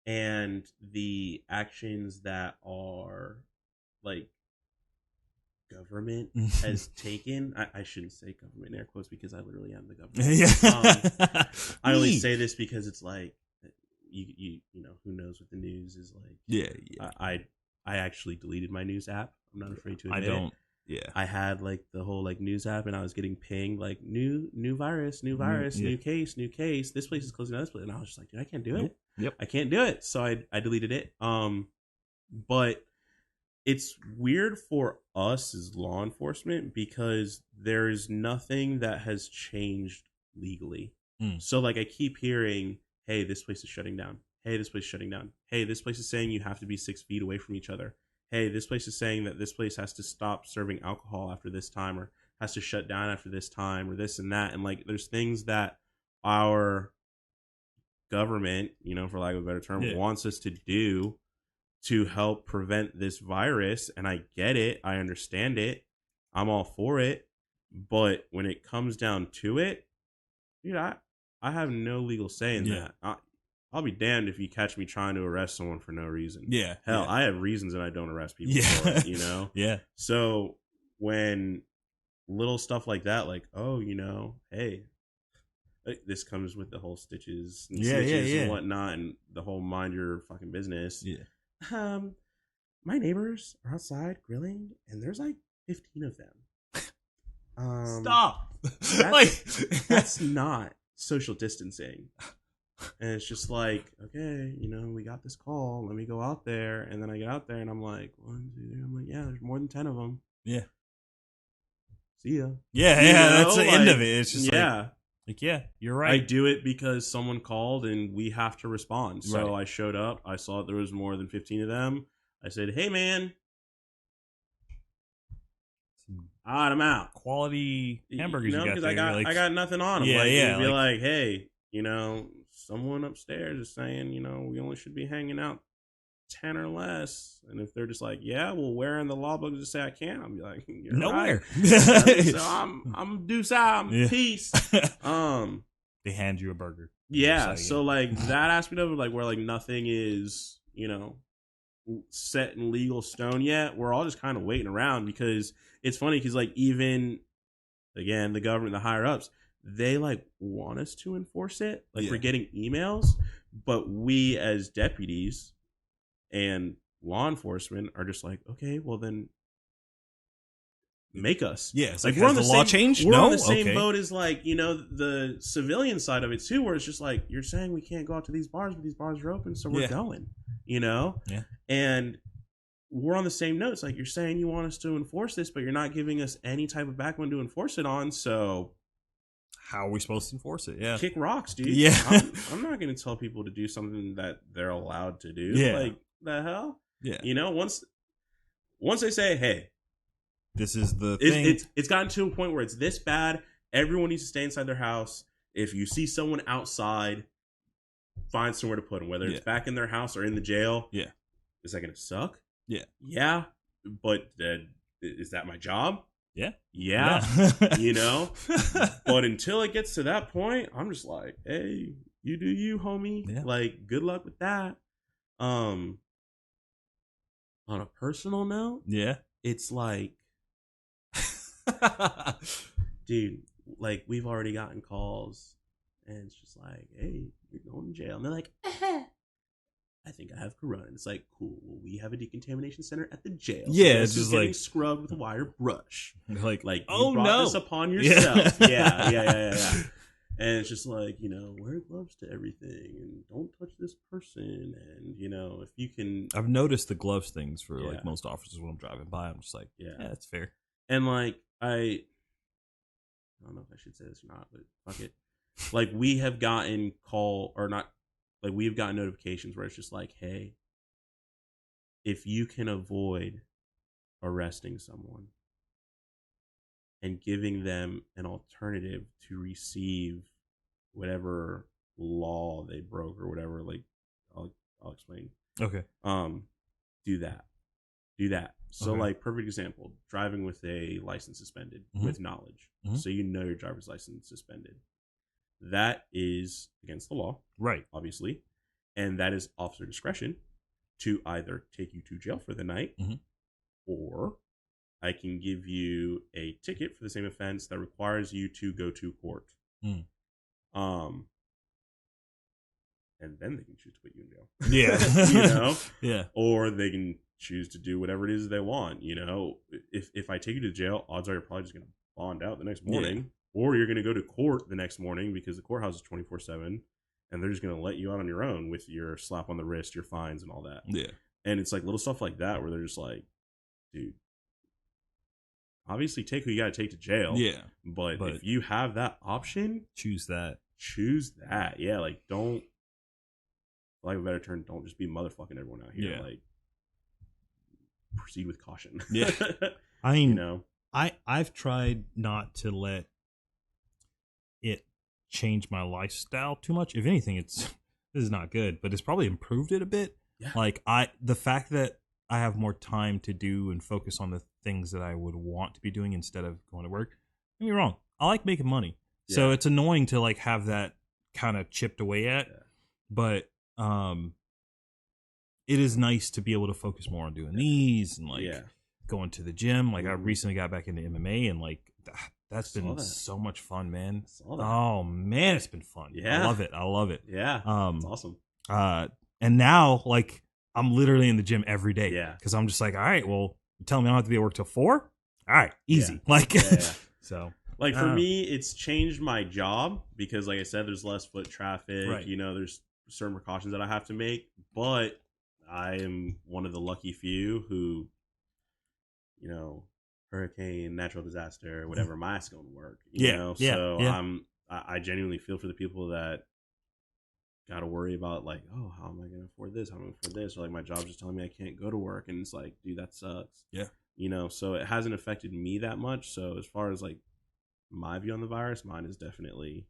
and the actions that are like government has taken. I shouldn't say government in air quotes because I literally am the government. Yeah. I only Me. say this because it's like you know, who knows what the news is like. Yeah. I actually deleted my news app. I'm not afraid to I admit don't. it. Yeah. I had like the whole like news app, and I was getting pinged like new virus, yeah. new case. This place is closing down, this place, and I was just like, dude, I can't do it. Yep. I can't do it. So I deleted it. But it's weird for us as law enforcement because there's nothing that has changed legally. So like I keep hearing, hey, this place is shutting down. Hey, this place is shutting down. Hey, this place is saying you have to be 6 feet away from each other. Hey, this place is saying that this place has to stop serving alcohol after this time, or has to shut down after this time, or this and that. And like, there's things that our government, you know, for lack of a better term, Yeah. wants us to do to help prevent this virus. And I get it. I understand it. I'm all for it. But when it comes down to it, dude, I have no legal say in Yeah. that. I'll be damned if you catch me trying to arrest someone for no reason. Yeah. Hell, yeah. I have reasons that I don't arrest people Yeah. for it, you know? Yeah. So when little stuff like that, like, oh, you know, hey, this comes with the whole stitches and snitches and whatnot, and the whole mind your fucking business. Yeah. My neighbors are outside grilling, and there's like 15 of them. Stop. That's not social distancing. And it's just like, okay, you know, we got this call. Let me go out there. And then I get out there and I'm like, 1, 2, 3. I'm like, yeah, there's more than 10 of them. Yeah. See ya. Yeah. You Yeah. know, That's the end of it. It's just yeah. like, yeah, you're I right. do it because someone called and we have to respond. So Right. I showed up. I saw there was more than 15 of them. I said, hey, man, all right, I'm out. Quality hamburgers you, got because there. I got nothing on them. Yeah, like, yeah, you'd be like- like, hey, you know, someone upstairs is saying, you know, we only should be hanging out 10 or less. And if they're just like, yeah, well, where in the law book does it say I can't? I'll be like, you're nowhere. right. So I'm deuce out. Yeah. Peace. They hand you a burger. Yeah. Just So like that aspect of it, like where like nothing is, you know, set in legal stone yet. We're all just kind of waiting around because it's funny because like even again the government, the higher ups, they like want us to enforce it. Like Yeah. we're getting emails, but we as deputies and law enforcement are just like, okay, well then make us. Yeah, it's Like like, we're has on the the law same, changed? We're No? on the same Okay. boat as like, you know, the civilian side of it too, where it's just like you're saying we can't go out to these bars, but these bars are open, so we're Yeah. going. You know? Yeah. And we're on the same notes. Like you're saying you want us to enforce this, but you're not giving us any type of backbone to enforce it on. So How are we supposed to enforce it? Yeah. kick rocks, dude. Yeah. I'm not going to tell people to do something that they're allowed to do. Yeah. Like the hell? Yeah. You know, once they say, hey, This is the thing. it's gotten to a point where it's this bad. Everyone needs to stay inside their house. If you see someone outside, find somewhere to put them, whether Yeah. it's back in their house or in the jail. Yeah. Is that going to suck? Yeah. Yeah. But is that my job? Yeah. Yeah. Yeah. You know? But until it gets to that point, I'm just like, hey, you do you, homie. Yeah. Like, good luck with that. On a personal note, Yeah. it's like, dude, like we've already gotten calls and it's just like, hey, you're going to jail. And they're like, I think I have corona. And it's like, cool. Well, we have a decontamination center at the jail. So Yeah, this it's is just getting like- scrubbed with a wire brush. Like, Like, you oh brought no. this upon yourself. Yeah. Yeah. And it's just like, wear gloves to everything and don't touch this person. And, if you can. I've noticed the gloves things for Yeah. like most officers when I'm driving by. I'm just like, yeah, that's fair. And like, I don't know if I should say this or not, but fuck it. Like, we have gotten we've gotten notifications where it's just like, hey, if you can avoid arresting someone and giving them an alternative to receive whatever law they broke or whatever, like, I'll explain. Okay. Do that. So, Okay. like, perfect example, driving with a license suspended with knowledge. So your driver's license suspended. That is against the law. Right. Obviously. And that is officer discretion to either take you to jail for the night or I can give you a ticket for the same offense that requires you to go to court. And then they can choose to put you in jail. Yeah. Yeah. Or they can choose to do whatever it is they want. If I take you to jail, odds are you're probably just going to bond out the next morning. Or you're going to go to court the next morning because the courthouse is 24/7. And they're just going to let you out on your own with your slap on the wrist, your fines, and all that. Yeah. And it's like little stuff like that where they're just like, dude, obviously take who you got to take to jail. Yeah. But if you have that option, choose that. Yeah. Like, don't, for lack of a better term, don't just be motherfucking everyone out here. Yeah. Like, proceed with caution. Yeah. I mean, I've tried not to let it change my lifestyle too much. If anything, this is not good, but it's probably improved it a bit. Yeah. Like the fact that I have more time to do and focus on the things that I would want to be doing instead of going to work. Don't get me wrong, I like making money, so it's annoying to like have that kind of chipped away at. But it is nice to be able to focus more on doing these and like going to the gym. Like I recently got back into MMA and like that's been so much fun, man. Oh man, it's been fun. Yeah. I love it. Yeah. It's awesome. And now like I'm literally in the gym every day. Yeah. Because I'm just like, all right, well, you're telling me I don't have to be at work till 4? All right, easy. Yeah. Like So like for me, it's changed my job because like I said, there's less foot traffic. Right. There's certain precautions that I have to make, but I am one of the lucky few who, hurricane, natural disaster, whatever, my ass going to work. So I genuinely feel for the people that got to worry about like, oh, how am I going to afford this? How am I going to afford this? Or like my job's just telling me I can't go to work, and it's like, dude, that sucks. Yeah. So it hasn't affected me that much. So as far as like my view on the virus, mine is definitely,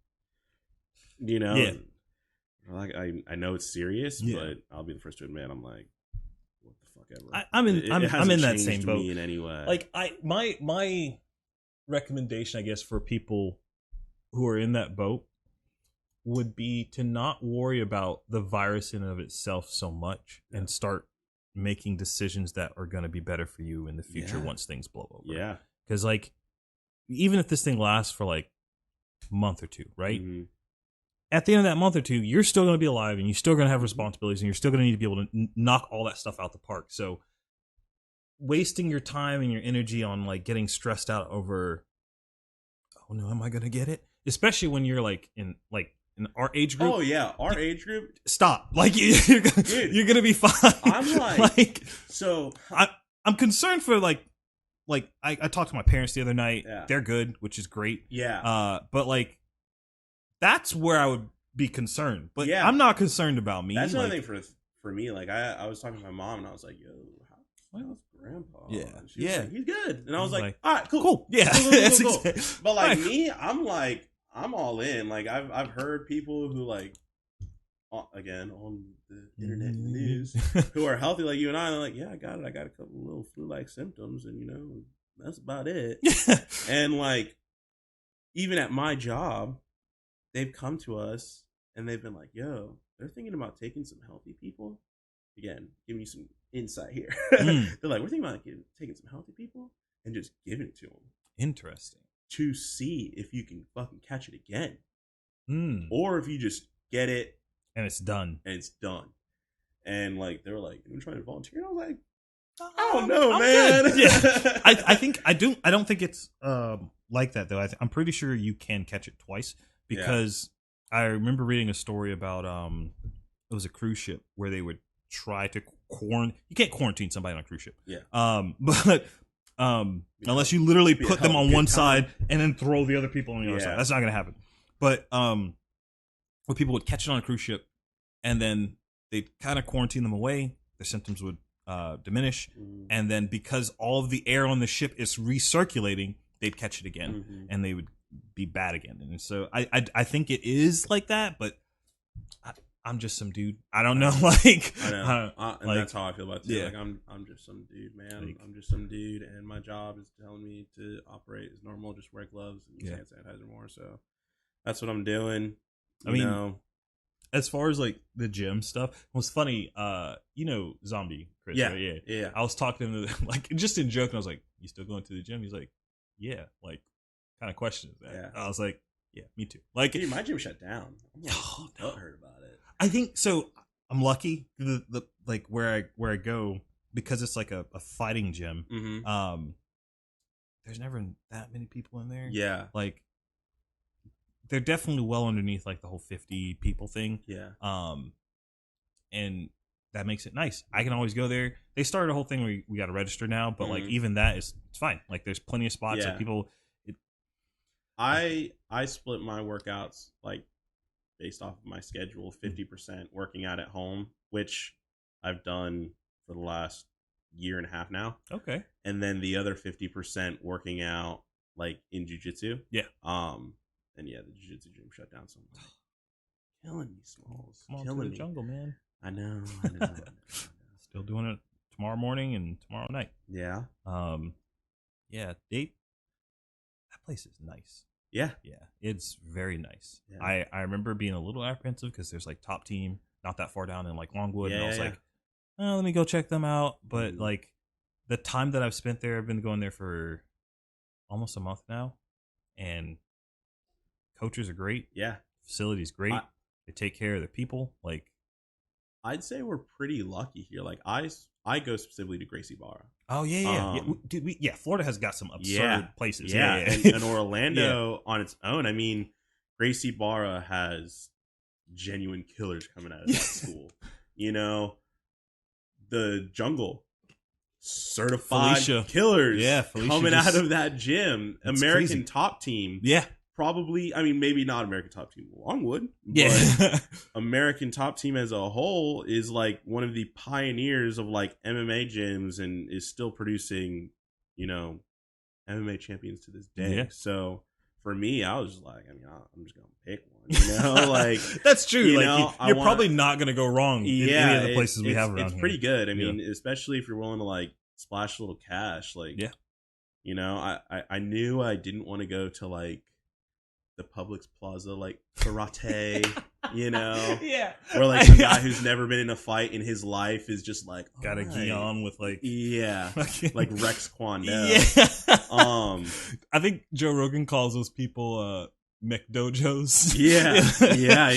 like I know it's serious, but I'll be the first to admit I'm like, what the fuck ever. I'm in that same boat. Me in any way. Like my recommendation, I guess, for people who are in that boat would be to not worry about the virus in and of itself so much and start making decisions that are going to be better for you in the future once things blow over. Yeah. Because like, even if this thing lasts for like a month or two, right? Mm-hmm. At the end of that month or two, you're still going to be alive and you're still going to have responsibilities and you're still going to need to be able to knock all that stuff out the park. So wasting your time and your energy on like getting stressed out over, oh no, am I going to get it? Especially when you're like in our age group. Oh yeah, our age group. Stop! Like you're gonna be fine. I'm like so. I'm concerned for like I talked to my parents the other night. Yeah. They're good, which is great. Yeah. But like that's where I would be concerned. But yeah. I'm not concerned about me. That's another thing for me. Like I was talking to my mom and I was like, "Yo, how's Grandpa?" Yeah. And she was like, he's good. And I was like, like, "All right, cool. Yeah. Cool. But like me, I'm all in. Like I've heard people who like again on the internet news who are healthy like you and I. They're like, yeah, I got it. I got a couple little flu-like symptoms, and that's about it. And like even at my job, they've come to us and they've been like, yo, they're thinking about taking some healthy people. Again, giving you some insight here. They're like, we're thinking about taking some healthy people and just giving it to them. Interesting. To see if you can fucking catch it again. Or Or if you just get it and it's done. and it's done. And like they were like, "You trying to volunteer?" And I was like, "I don't know, man." Good. Yeah. I don't think it's like that though. I'm pretty sure you can catch it twice, because I remember reading a story about it was a cruise ship where they would try to you can't quarantine somebody on a cruise ship. Yeah. But unless you literally Be a put hell them of a on good one time. side and then throw the other people on the other Yeah. side. That's not going to happen. But where people would catch it on a cruise ship and then they'd kind of quarantine them away, their symptoms would diminish, and then because all of the air on the ship is recirculating, they'd catch it again and they would be bad again. And so I think it is like that, but I'm just some dude. I don't know. Like, I know, and like, that's how I feel about it. Too. yeah. Like I'm just some dude, man. Like- I'm just some dude, and my job is telling me to operate as normal, just wear gloves and use Yeah. hand sanitizer more. So that's what I'm doing. I mean, as far as like the gym stuff, it was funny. Zombie Chris. yeah, Right? yeah. I was talking to him, like, just in joke, and I was like, "You still going to the gym?" He's like, "Yeah." Like, kind of question is that? Yeah. I was like, "Yeah, me too." Like, Dude, my gym shut down. I'm like, Oh, no. heard about it. I think so. I'm lucky. The like where I go, because it's like a fighting gym. Mm-hmm. There's never that many people in there. Yeah, Like, they're definitely well underneath like the whole 50 people thing. yeah, And that makes it nice. I can always go there. They started a whole thing where we got to register now, but like Mhm. even that is it's fine. Like there's plenty of spots. Yeah. Like people. I split my workouts like based off of my schedule, 50% working out at home, which I've done for the last year and a half now, Okay. and then the other 50% working out like in jiu-jitsu. Yeah. And yeah, the jiu-jitsu gym shut down, so I'm like, killing me, Smalls. Come on to Killing the me. jungle, man. I know, I know. Still doing it tomorrow morning and tomorrow night. Yeah. Yeah, that place is nice. Yeah. Yeah, it's very nice. Yeah. I remember being a little apprehensive because there's like Top Team not that far down in like Longwood, Yeah, and I was yeah, like, oh, let me go check them out. But Mhm. like the time that I've spent there, I've been going there for almost a month now, and coaches are great, Yeah. facilities great, I- they take care of their people. Like, I'd say we're pretty lucky here. Like I go specifically to Gracie Barra. oh yeah, Um, dude, Florida has got some absurd Yeah. places. Yeah, Yeah, And Orlando on its own. I mean, Gracie Barra has genuine killers coming out of that school. You know, the jungle certified Felicia. killers Yeah, Felicia coming just- out of that gym. That's American crazy. Top Team. yeah, Probably, I mean, maybe not American Top Team Longwood. But yeah. American Top Team as a whole is like one of the pioneers of like MMA gyms and is still producing, MMA champions to this day. Yeah. So for me, I was just like, I mean, I'm just gonna pick one. Like, That's true. you Like, know, I you're wanna- probably not going to go wrong in any of the places we have around it's here. pretty good. I mean, especially if you're willing to like splash a little cash. Like, Yeah. I knew I didn't want to go to like the Publix Plaza, like karate. Yeah. Or like some guy who's never been in a fight in his life is just like got a "Alright." gi on with like Yeah, fucking- like Rex Kwando. Yeah. I think Joe Rogan calls those people McDojos. Yeah. Yeah.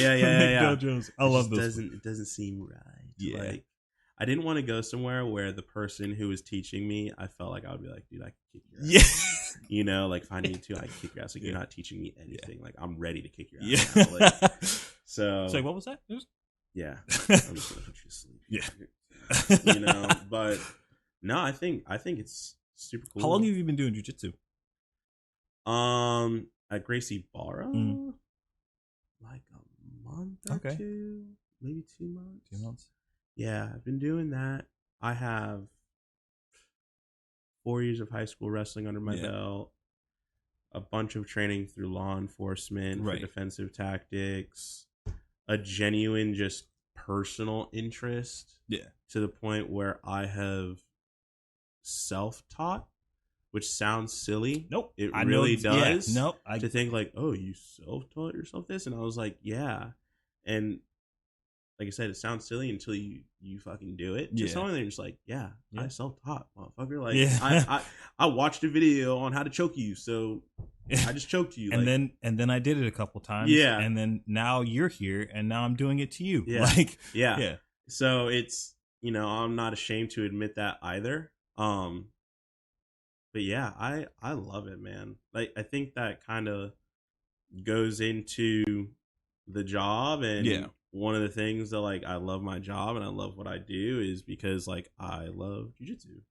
McDojos. I love those. It doesn't seem right. Yeah. Like, I didn't want to go somewhere where the person who was teaching me, I felt like I would be like, dude, I can kick your ass. Yeah. Like if I need to, I can kick your ass. Like Yeah. you're not teaching me anything. Like I'm ready to kick your Yeah. ass. Now. Like, so So what was that? yeah, I'm just gonna put you to sleep. Yeah. But no, I think it's super cool. How long have you been doing jujitsu? At Gracie Barra, Mhm. like a month or Okay. two, maybe 2 months. 2 months. Yeah, I've been doing that. I have 4 years of high school wrestling under my Yeah. belt, a bunch of training through law enforcement for Right. defensive tactics, a genuine just personal interest. Yeah. To the point where I have self-taught, which sounds silly. Nope. It I know really it's- does. Yeah. Nope. I To think like, oh, you self-taught yourself this? And I was like, yeah. And like I said, it sounds silly until you fucking do it. Yeah. Just someone they're just like, yeah, Yeah. I self-taught, motherfucker. Like, Yeah. I watched a video on how to choke you, so I just choked you. and like, then I did it a couple times. Yeah. And then now you're here, and now I'm doing it to you. Yeah. Like, yeah. yeah. So it's, I'm not ashamed to admit that either. But yeah, I love it, man. Like I think that kind of goes into the job, and Yeah. one of the things that like I love my job and I love what I do is because like I love jujitsu.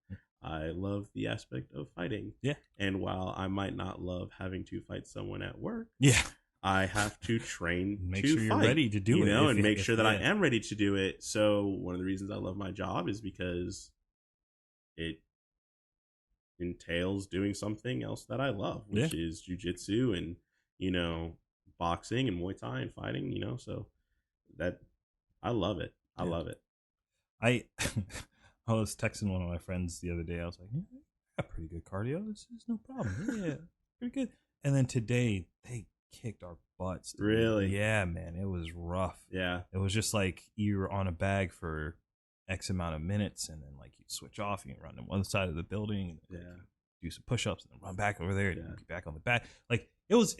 I love the aspect of fighting. Yeah. And while I might not love having to fight someone at work, Yeah. I have to train Make to sure you're fight, ready to do you it, know, if and you- make if- sure that I yeah. am ready to do it. So one of the reasons I love my job is because it entails doing something else that I love, which is jujitsu and, you know, boxing and Muay Thai and fighting, you know, so that I love it. I Yeah. love it. I was texting one of my friends the other day. I was like, yeah, I got pretty good cardio. This is no problem. Yeah, pretty good. And then today they kicked our butts. dude. Really? Yeah, man. It was rough. Yeah. It was just like you were on a bag for X amount of minutes, and then like you switch off and you run to one side of the building, and Yeah. do some push-ups, and then run back over there, and Yeah. be back on the back. Like it was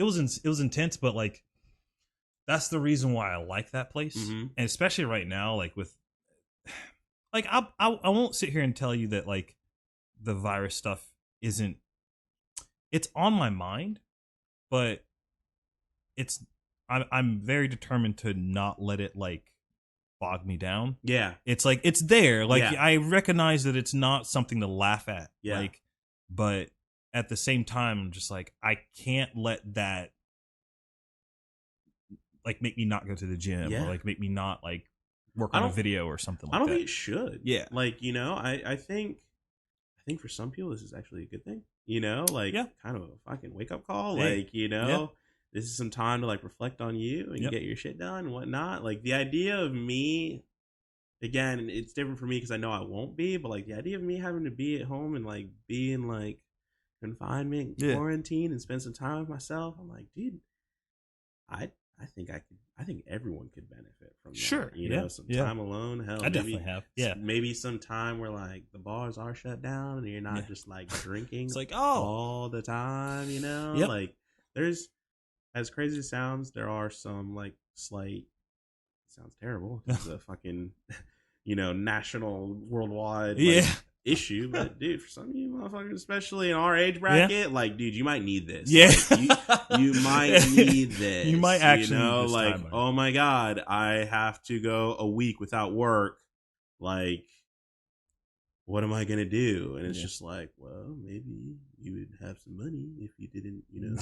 intense, but like that's the reason why I like that place, Mhm. and especially right now, like with like I won't sit here and tell you that like the virus stuff isn't. It's on my mind, but it's I'm very determined to not let it like bog me down. Yeah. It's like it's there. Like Yeah. I recognize that it's not something to laugh at. Yeah. Like, but at the same time, I'm just like I can't let that like make me not go to the gym Yeah. or like make me not like work I on a don't- video or something like I don't that. think it should. Yeah. Like, you know, I think for some people this is actually a good thing. You know, like Yeah. kind of a fucking wake up call. Hey. Like, you know, this is some time to like reflect on you and Yep. get your shit done and whatnot. Like the idea of me, again, it's different for me because I know I won't be, but like the idea of me having to be at home and like be in like confinement, Yeah. quarantine, and spend some time with myself, I'm like, dude, I think everyone could benefit from that. Sure. You Yeah. know, some Yeah. time alone. Hell, I definitely have. Yeah. maybe some time where like the bars are shut down and you're not Yeah. just like drinking It's like, oh, all the time, you know? Yep. Like there's, as crazy as it sounds, there are some like slight, sounds terrible. It's a fucking, you know, national, worldwide like, yeah. issue. But dude, for some of you motherfuckers, especially in our age bracket, like, dude, you might need this. Yeah. Like, you might need this. You might actually you know, need this like, time, man. oh my God, I have to go a week without work. Like, what am I gonna do? And it's Yeah. just like, well, maybe you would have some money if you didn't, you know,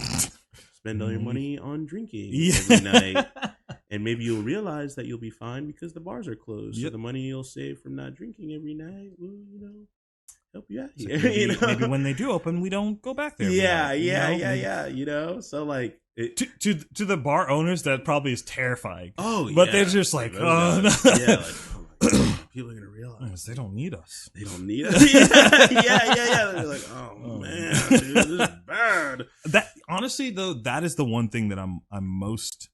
spend all your money on drinking every night. And maybe you'll realize that you'll be fine because the bars are closed. So Yep. the money you'll save from not drinking every night will, you know, help you out So here. maybe, you know? maybe when they do open, we don't go back there. every yeah, night, you know? yeah. You know, so like, To the bar owners, that probably is terrifying. oh, But yeah. they're just like, Those oh, guys, no. yeah, like, oh my God, people are gonna realize They don't need us. they don't need us. yeah. They're like, oh Oh. man, dude, this is bad. That honestly, though, that is the one thing that I'm most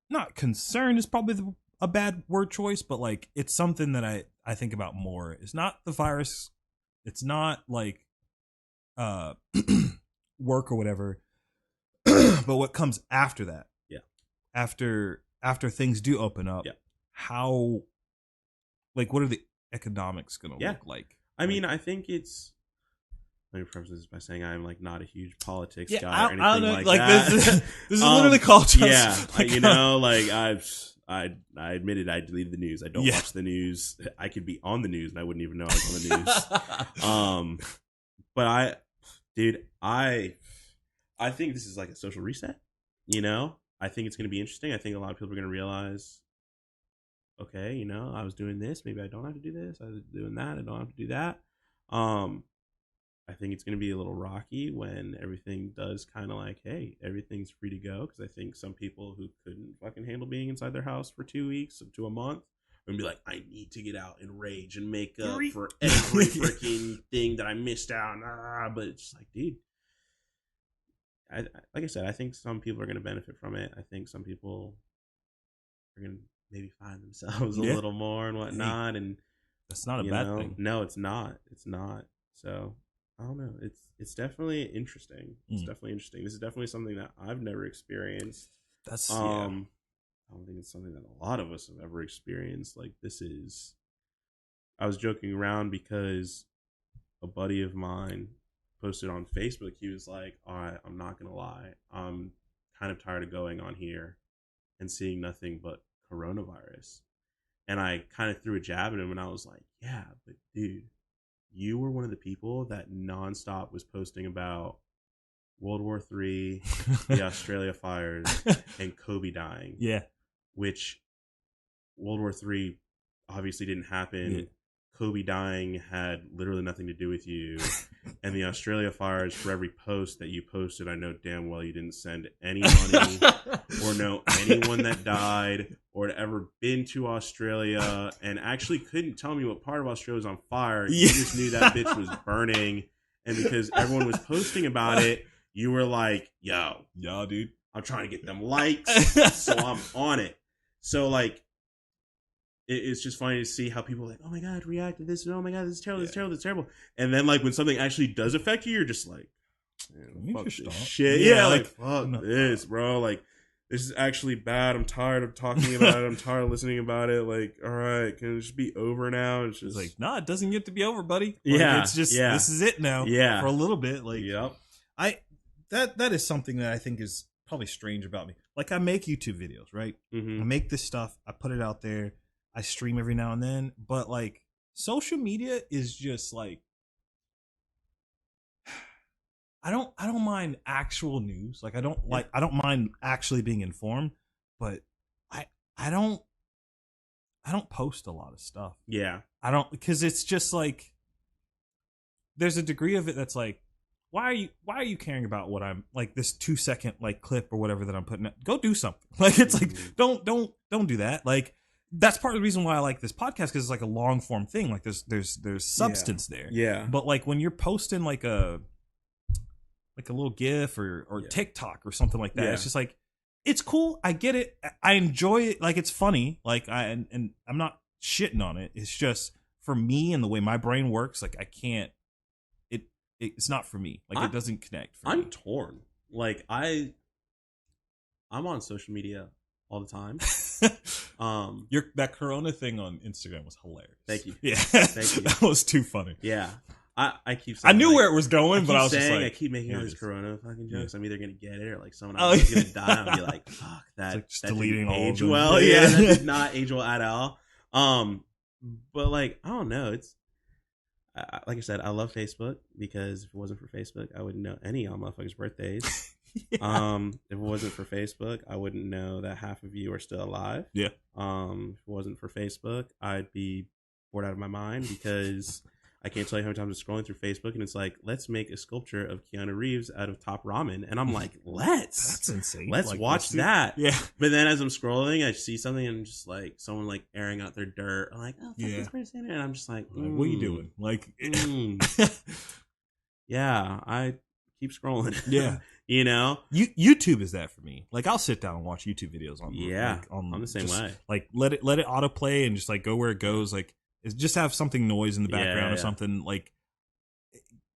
not concerned is probably a bad word choice, but like it's something that I think about more. It's not the virus. It's not like work or whatever, but what comes after that. Yeah. After things do open up, Yeah. how, like, what are the economics going to Yeah. look like? I mean, I think it's. Let me preface this by saying I'm like not a huge politics Yeah, guy or anything I don't know. like Like that. this is this is Um, literally called just, Yeah, like, you know, like I admitted I deleted the news. I don't Yeah. watch the news. I could be on the news and I wouldn't even know I was on the news. But I think this is like a social reset. You know, I think it's going to be interesting. I think a lot of people are going to realize, okay, you know, I was doing this. Maybe I don't have to do this. I was doing that. I don't have to do that. I think it's going to be a little rocky when everything does kind of like, hey, everything's free to go. Because I think some people who couldn't fucking handle being inside their house for 2 weeks to a month are going to be like, I need to get out and rage and make up for every freaking thing that I missed out on. But it's like, dude, like I said, I think some people are going to benefit from it. I think some people are going to maybe find themselves a Yeah. little more and whatnot. And That's not a you bad know, thing. no, it's not. It's not. So I don't know. It's definitely interesting. It's Mm. definitely interesting. This is definitely something that I've never experienced. That's I don't think it's something that a lot of us have ever experienced. Like this is. I was joking around because a buddy of mine posted on Facebook, he was like, all right, I'm not gonna lie, I'm kind of tired of going on here and seeing nothing but coronavirus. And I kind of threw a jab at him, and I was like, yeah, but dude, you were one of the people that nonstop was posting about World War III, the Australia fires, and Kobe dying. Yeah. Which World War III obviously didn't happen. Yeah. Kobe dying had literally nothing to do with you. And the Australia fires, for every post that you posted, I know damn well you didn't send any money or know anyone that died or had ever been to Australia and actually couldn't tell me what part of Australia was on fire. You just knew that bitch was burning. And because everyone was posting about it, you were like, yo, dude, I'm trying to get them likes, so I'm on it. So, like, it's just funny to see how people are like, oh my God, react to this. And, oh my God, this is terrible, this is terrible, this is terrible. And then, like, when something actually does affect you, you're just like, fuck this shit. Yeah, like, fuck this, bro. Like, this is actually bad. I'm tired of talking about it. I'm tired of listening about it. Like, all right, can it just be over now? It's just like, nah, it doesn't get to be over, buddy. Yeah. Like, it's just, this is it now. Yeah. For a little bit. Like, yep. That is something that I think is probably strange about me. Like, I make YouTube videos, right? Mm-hmm. I make this stuff. I put it out there. I stream every now and then. But, like, social media is just, like, I don't mind actual news. Like, I don't mind actually being informed. But I don't post a lot of stuff. Yeah. I don't, because it's just, like, there's a degree of it that's, like, why are you caring about what I'm like this 2-second like clip or whatever that I'm putting out? Go do something. Like, it's like, don't do that. Like, that's part of the reason why I like this podcast, because it's like a long form thing. Like, there's substance there. Yeah. But like when you're posting like a little GIF or TikTok or something like that, it's just like, it's cool. I get it. I enjoy it. Like, it's funny. Like, and I'm not shitting on it. It's just for me and the way my brain works. Like, I can't. It's not for me. Like, it doesn't connect for me. I'm torn. Like, I'm on social media all the time. That Corona thing on Instagram was hilarious. Thank you. Yeah. Thank you. That was too funny. Yeah. I keep saying, I knew where it was going, but I was saying, just like, I keep making all these Corona fucking jokes. Yeah. I'm either gonna get it or like someone Oh, else is gonna die. I'll be like, fuck that. It's like just that deleting didn't all age of them. well. Yeah, that did not age well at all. But like, I don't know. It's like I said, I love Facebook because if it wasn't for Facebook, I wouldn't know any of y'all motherfuckers' birthdays. Yeah. If it wasn't for Facebook, I wouldn't know that half of you are still alive. Yeah. If it wasn't for Facebook, I'd be bored out of my mind because I can't tell you how many times I'm scrolling through Facebook and it's like, let's make a sculpture of Keanu Reeves out of Top Ramen. And I'm like, That's insane. Let's like, watch that. Yeah. But then as I'm scrolling, I see something and just like someone like airing out their dirt. I'm like, oh, fuck this person. And I'm just like, what are you doing? Like, yeah, I keep scrolling. Yeah. You know? YouTube is that for me. Like, I'll sit down and watch YouTube videos on I'm the same way. Like, let it autoplay and just like go where it goes. Like, just have something noise in the background or something, like,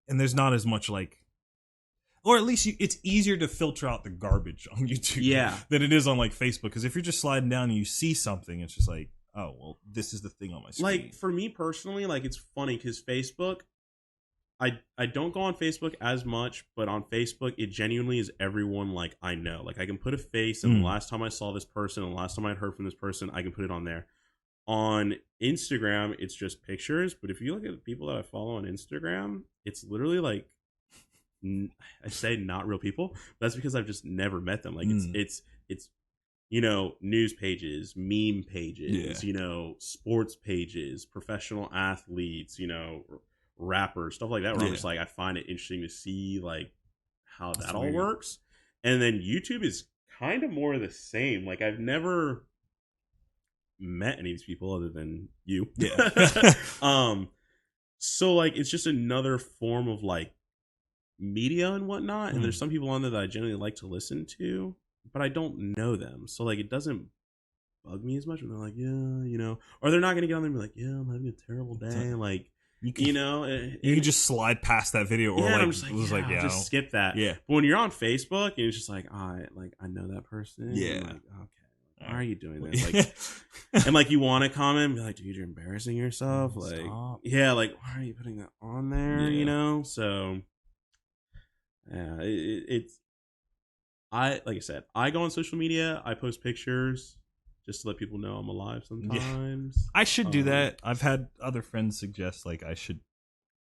and there's not as much like, or at least it's easier to filter out the garbage on YouTube than it is on like Facebook, because if you're just sliding down and you see something, it's just like, oh well, this is the thing on my screen. Like, for me personally, like, it's funny because Facebook, I don't go on Facebook as much, but on Facebook it genuinely is everyone like I know. Like, I can put a face and the last time I saw this person and the last time I heard from this person, I can put it on there. On Instagram, it's just pictures. But if you look at the people that I follow on Instagram, it's literally like, I say not real people. That's because I've just never met them. Like, it's you know, news pages, meme pages, you know, sports pages, professional athletes, you know, rappers, stuff like that. Where I'm just like, I find it interesting to see like how that all works. And then YouTube is kind of more of the same. Like, I've never met any of these people other than you. So like, it's just another form of like media and whatnot. And there's some people on there that I generally like to listen to, but I don't know them. So like, it doesn't bug me as much when they're like, yeah, you know, or they're not gonna get on there and be like, yeah, I'm having a terrible day. Like, you can just slide past that video, or I'm just like, just skip that. Yeah. But when you're on Facebook and it's just like, I know that person. Yeah. I'm like, okay. Why are you doing this? Like, and like, you want to comment and be like, dude, you're embarrassing yourself. Like, Stop. yeah, like, why are you putting that on there? You know? So Yeah, it's like I said, I go on social media. I post pictures just to let people know I'm alive. Sometimes I should do that. I've had other friends suggest like I should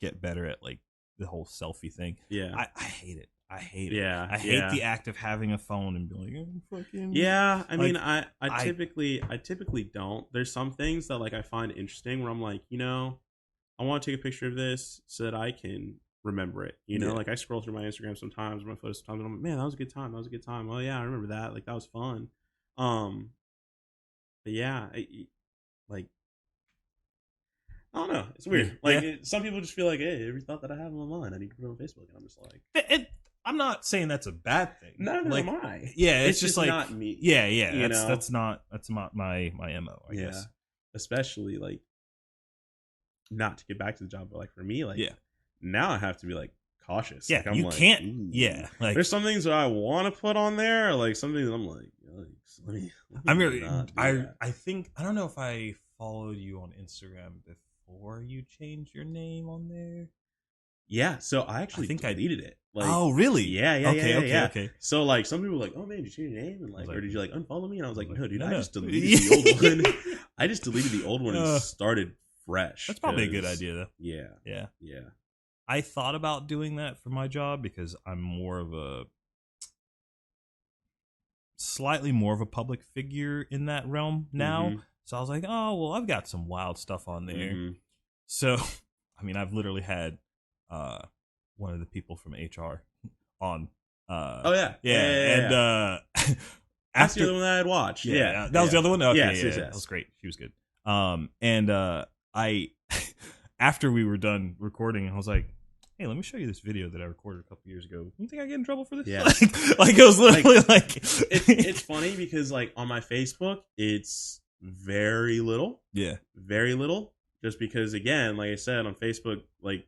get better at like the whole selfie thing. Yeah, I hate it. I hate it. Yeah, I hate the act of having a phone and being like, oh, fucking. Yeah, I mean, Like, I typically don't. There's some things that like I find interesting where I'm like, I want to take a picture of this so that I can remember it. Yeah. Like I scroll through my Instagram sometimes, my photos sometimes, and I'm like, man, that was a good time. That was a good time. Oh yeah, I remember that. Like that was fun. But yeah, like I don't know. It's weird. Like some people just feel like, hey, every thought that I have on my mind, I need to put it on Facebook, and I'm just like, I'm not saying that's a bad thing. no, like, am I? Yeah, it's just like not me. Yeah. That's not my MO. I guess. Especially like not to get back to the job, but like for me, like now I have to be like cautious. Yeah, like, I'm you like, can't. Ooh. Yeah, like there's some things that I want to put on there, like some things I'm like, let me I'm really. not do I that. I think I don't know if I followed you on Instagram before you changed your name on there. Yeah, so I actually think I deleted it. Like, oh, really? Yeah. Okay. So like some people were like, oh man, did you change your name? And like, like, or did you like unfollow me? And I was like, no, dude, no, I no. just deleted the old one. I just deleted the old one and started fresh. That's probably a good idea, though. Yeah. I thought about doing that for my job because I'm slightly more of a public figure in that realm now. Mhm. So I was like, oh, well, I've got some wild stuff on there. Mhm. So, I mean, I've literally had one of the people from HR on. Oh yeah. And That's after the other one that I had watched. Yeah. that was the other one. Okay, Yes. that was great. She was good. And I after we were done recording, I was like, hey, let me show you this video that I recorded a couple years ago. You think I get in trouble for this? Yeah. like it was literally like it's funny because like on my Facebook, it's very little. Yeah. Very little. Just because again, like I said, on Facebook, like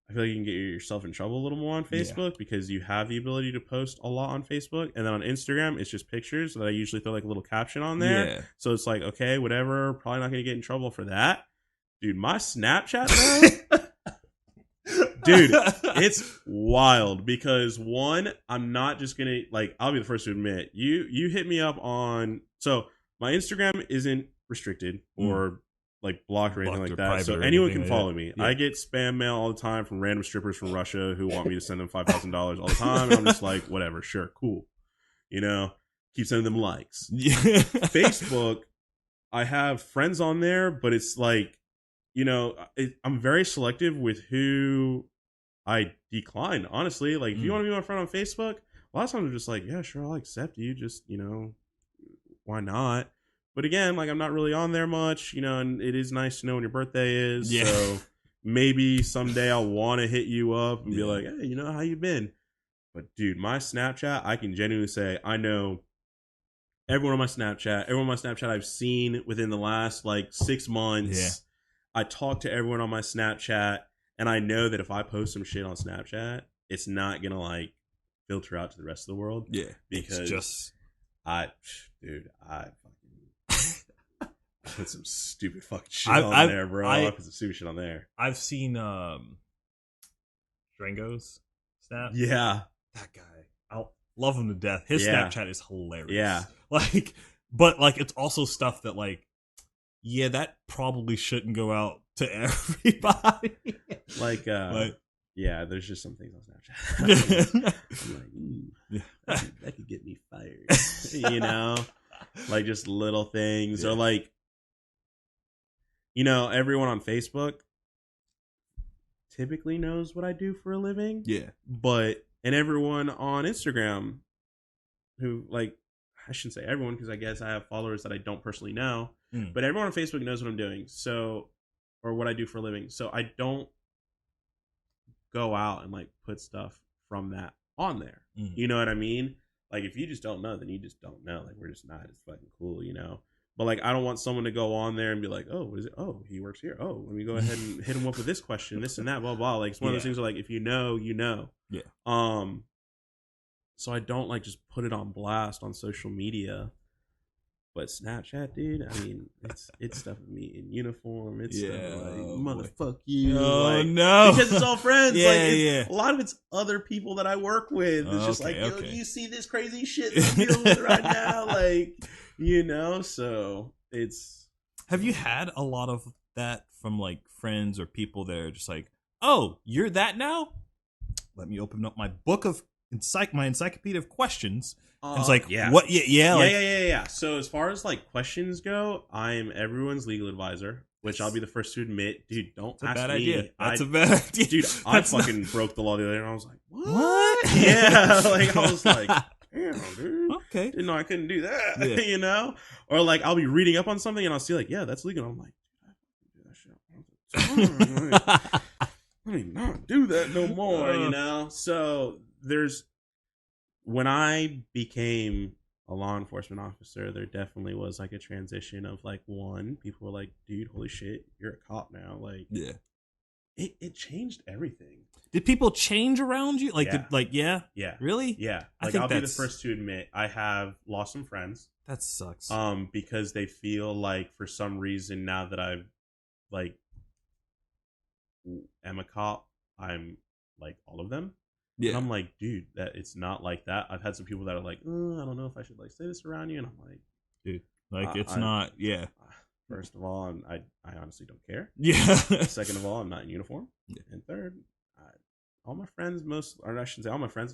I feel like you can get yourself in trouble a little more on Facebook because you have the ability to post a lot on Facebook. And then on Instagram, it's just pictures that I usually throw like a little caption on there. Yeah. So it's like, okay, whatever. Probably not going to get in trouble for that. Dude, my Snapchat, bro. Dude, it's wild because one, I'm not just going to like, I'll be the first to admit, you hit me up on, so my Instagram isn't restricted or like blocked or anything like that. So anyone can follow me. Yeah. I get spam mail all the time from random strippers from Russia who want me to send them $5,000 all the time. And I'm just like, whatever, sure, cool. Keep sending them likes. Yeah. Facebook, I have friends on there, but it's like, I'm very selective with who I decline, honestly. Like, if you want to be my friend on Facebook, a lot of times I'm just like, yeah, sure, I'll accept you. Just, why not? But again, like I'm not really on there much, and it is nice to know when your birthday is. Yeah. So maybe someday I'll want to hit you up and be like, hey, how you been? But dude, my Snapchat, I can genuinely say I know everyone on my Snapchat I've seen within the last like 6 months. Yeah. I talk to everyone on my Snapchat, and I know that if I post some shit on Snapchat, it's not gonna like filter out to the rest of the world. Yeah. Because it's just I put some stupid fucking shit on there, bro. I put some stupid shit on there. I've seen Drango's Snap. Yeah. That guy. I love him to death. His Snapchat is hilarious. Yeah. But it's also stuff that that probably shouldn't go out to everybody. Yeah, there's just some things on Snapchat. I'm like, ooh, that could get me fired. Like just little things or like, everyone on Facebook typically knows what I do for a living. Yeah. And everyone on Instagram who I shouldn't say everyone because I guess I have followers that I don't personally know, but everyone on Facebook knows what I'm doing. Or what I do for a living. So I don't go out and put stuff from that on there. You know what I mean? Like if you just don't know, then you just don't know. Like we're just not as fucking cool, But I don't want someone to go on there and be like, oh, what is it? Oh, he works here. Oh, let me go ahead and hit him up with this question, this and that, blah blah. Like it's one of those things where if you know, you know. Yeah. So I don't just put it on blast on social media. But Snapchat, dude, I mean, it's stuff with me in uniform. It's stuff Yeah, like, oh, motherfuck you. Oh, like, no. because it's all friends. Yeah, like, yeah. A lot of it's other people that I work with. It's just Okay, like, yo, okay. do you see this crazy shit that I'm dealing with right now? Like, you know, so it's. Have you had a lot of that from like friends or people that are just like, oh, you're that now? Let me open up my book of my encyclopedia of questions. And it's like, yeah. what? Yeah. Yeah. So as far as like questions go, I'm everyone's legal advisor, which I'll be the first to admit, dude. Don't That's ask a bad me. idea. That's a bad idea. Dude, I That's fucking broke the law the other day, and I was like, What? Yeah, like I was like, damn, dude. Okay. Didn't know I couldn't do that. Yeah. You know, or like I'll be reading up on something, and I'll see like, yeah, that's legal. I'm like, let me not do that no more. You know, so there's. When I became a law enforcement officer, there definitely was like a transition of like, one, people were like, dude, holy shit, you're a cop now. Like, Yeah. It changed everything. Did people change around you? Like, Yeah. yeah? Yeah. Really? Yeah. I Like, think I'll be the that's- first to admit I have lost some friends. That sucks. Because they feel like for some reason now that I've like am a cop, I'm like all of them. yeah. And I'm like, dude, that it's not like that. I've had some people that are like, I don't know if I should like say this around you, and I'm like, Dude, like it's I- not. Yeah. first of all, I honestly don't care. Yeah. Second of all, I'm not in uniform. Yeah. And third, all my friends, or I shouldn't say all my friends,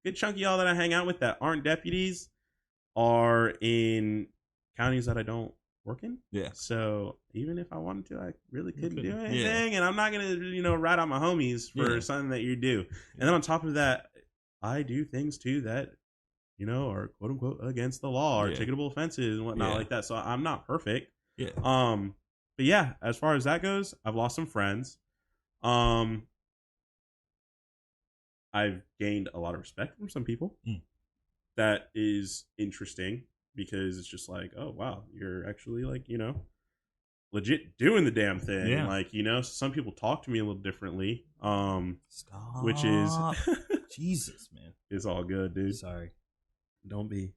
good chunk of y'all that I hang out with that aren't deputies are in counties that I don't work in. Yeah. So even if I wanted to, I really couldn't do couldn't. anything. And I'm not gonna, rat out my homies for Yeah. something that you do. And then on top of that, I do things too that, are quote unquote against the law or Yeah. ticketable offenses and whatnot Yeah. like that. So I'm not perfect. Yeah. But yeah, as far as that goes, I've lost some friends. I've gained a lot of respect from some people. That is interesting because it's just like, oh wow, you're actually like, legit doing the damn thing. Yeah. Like, some people talk to me a little differently. Stop. Which is Jesus, man. is all good, dude. Sorry. Don't be.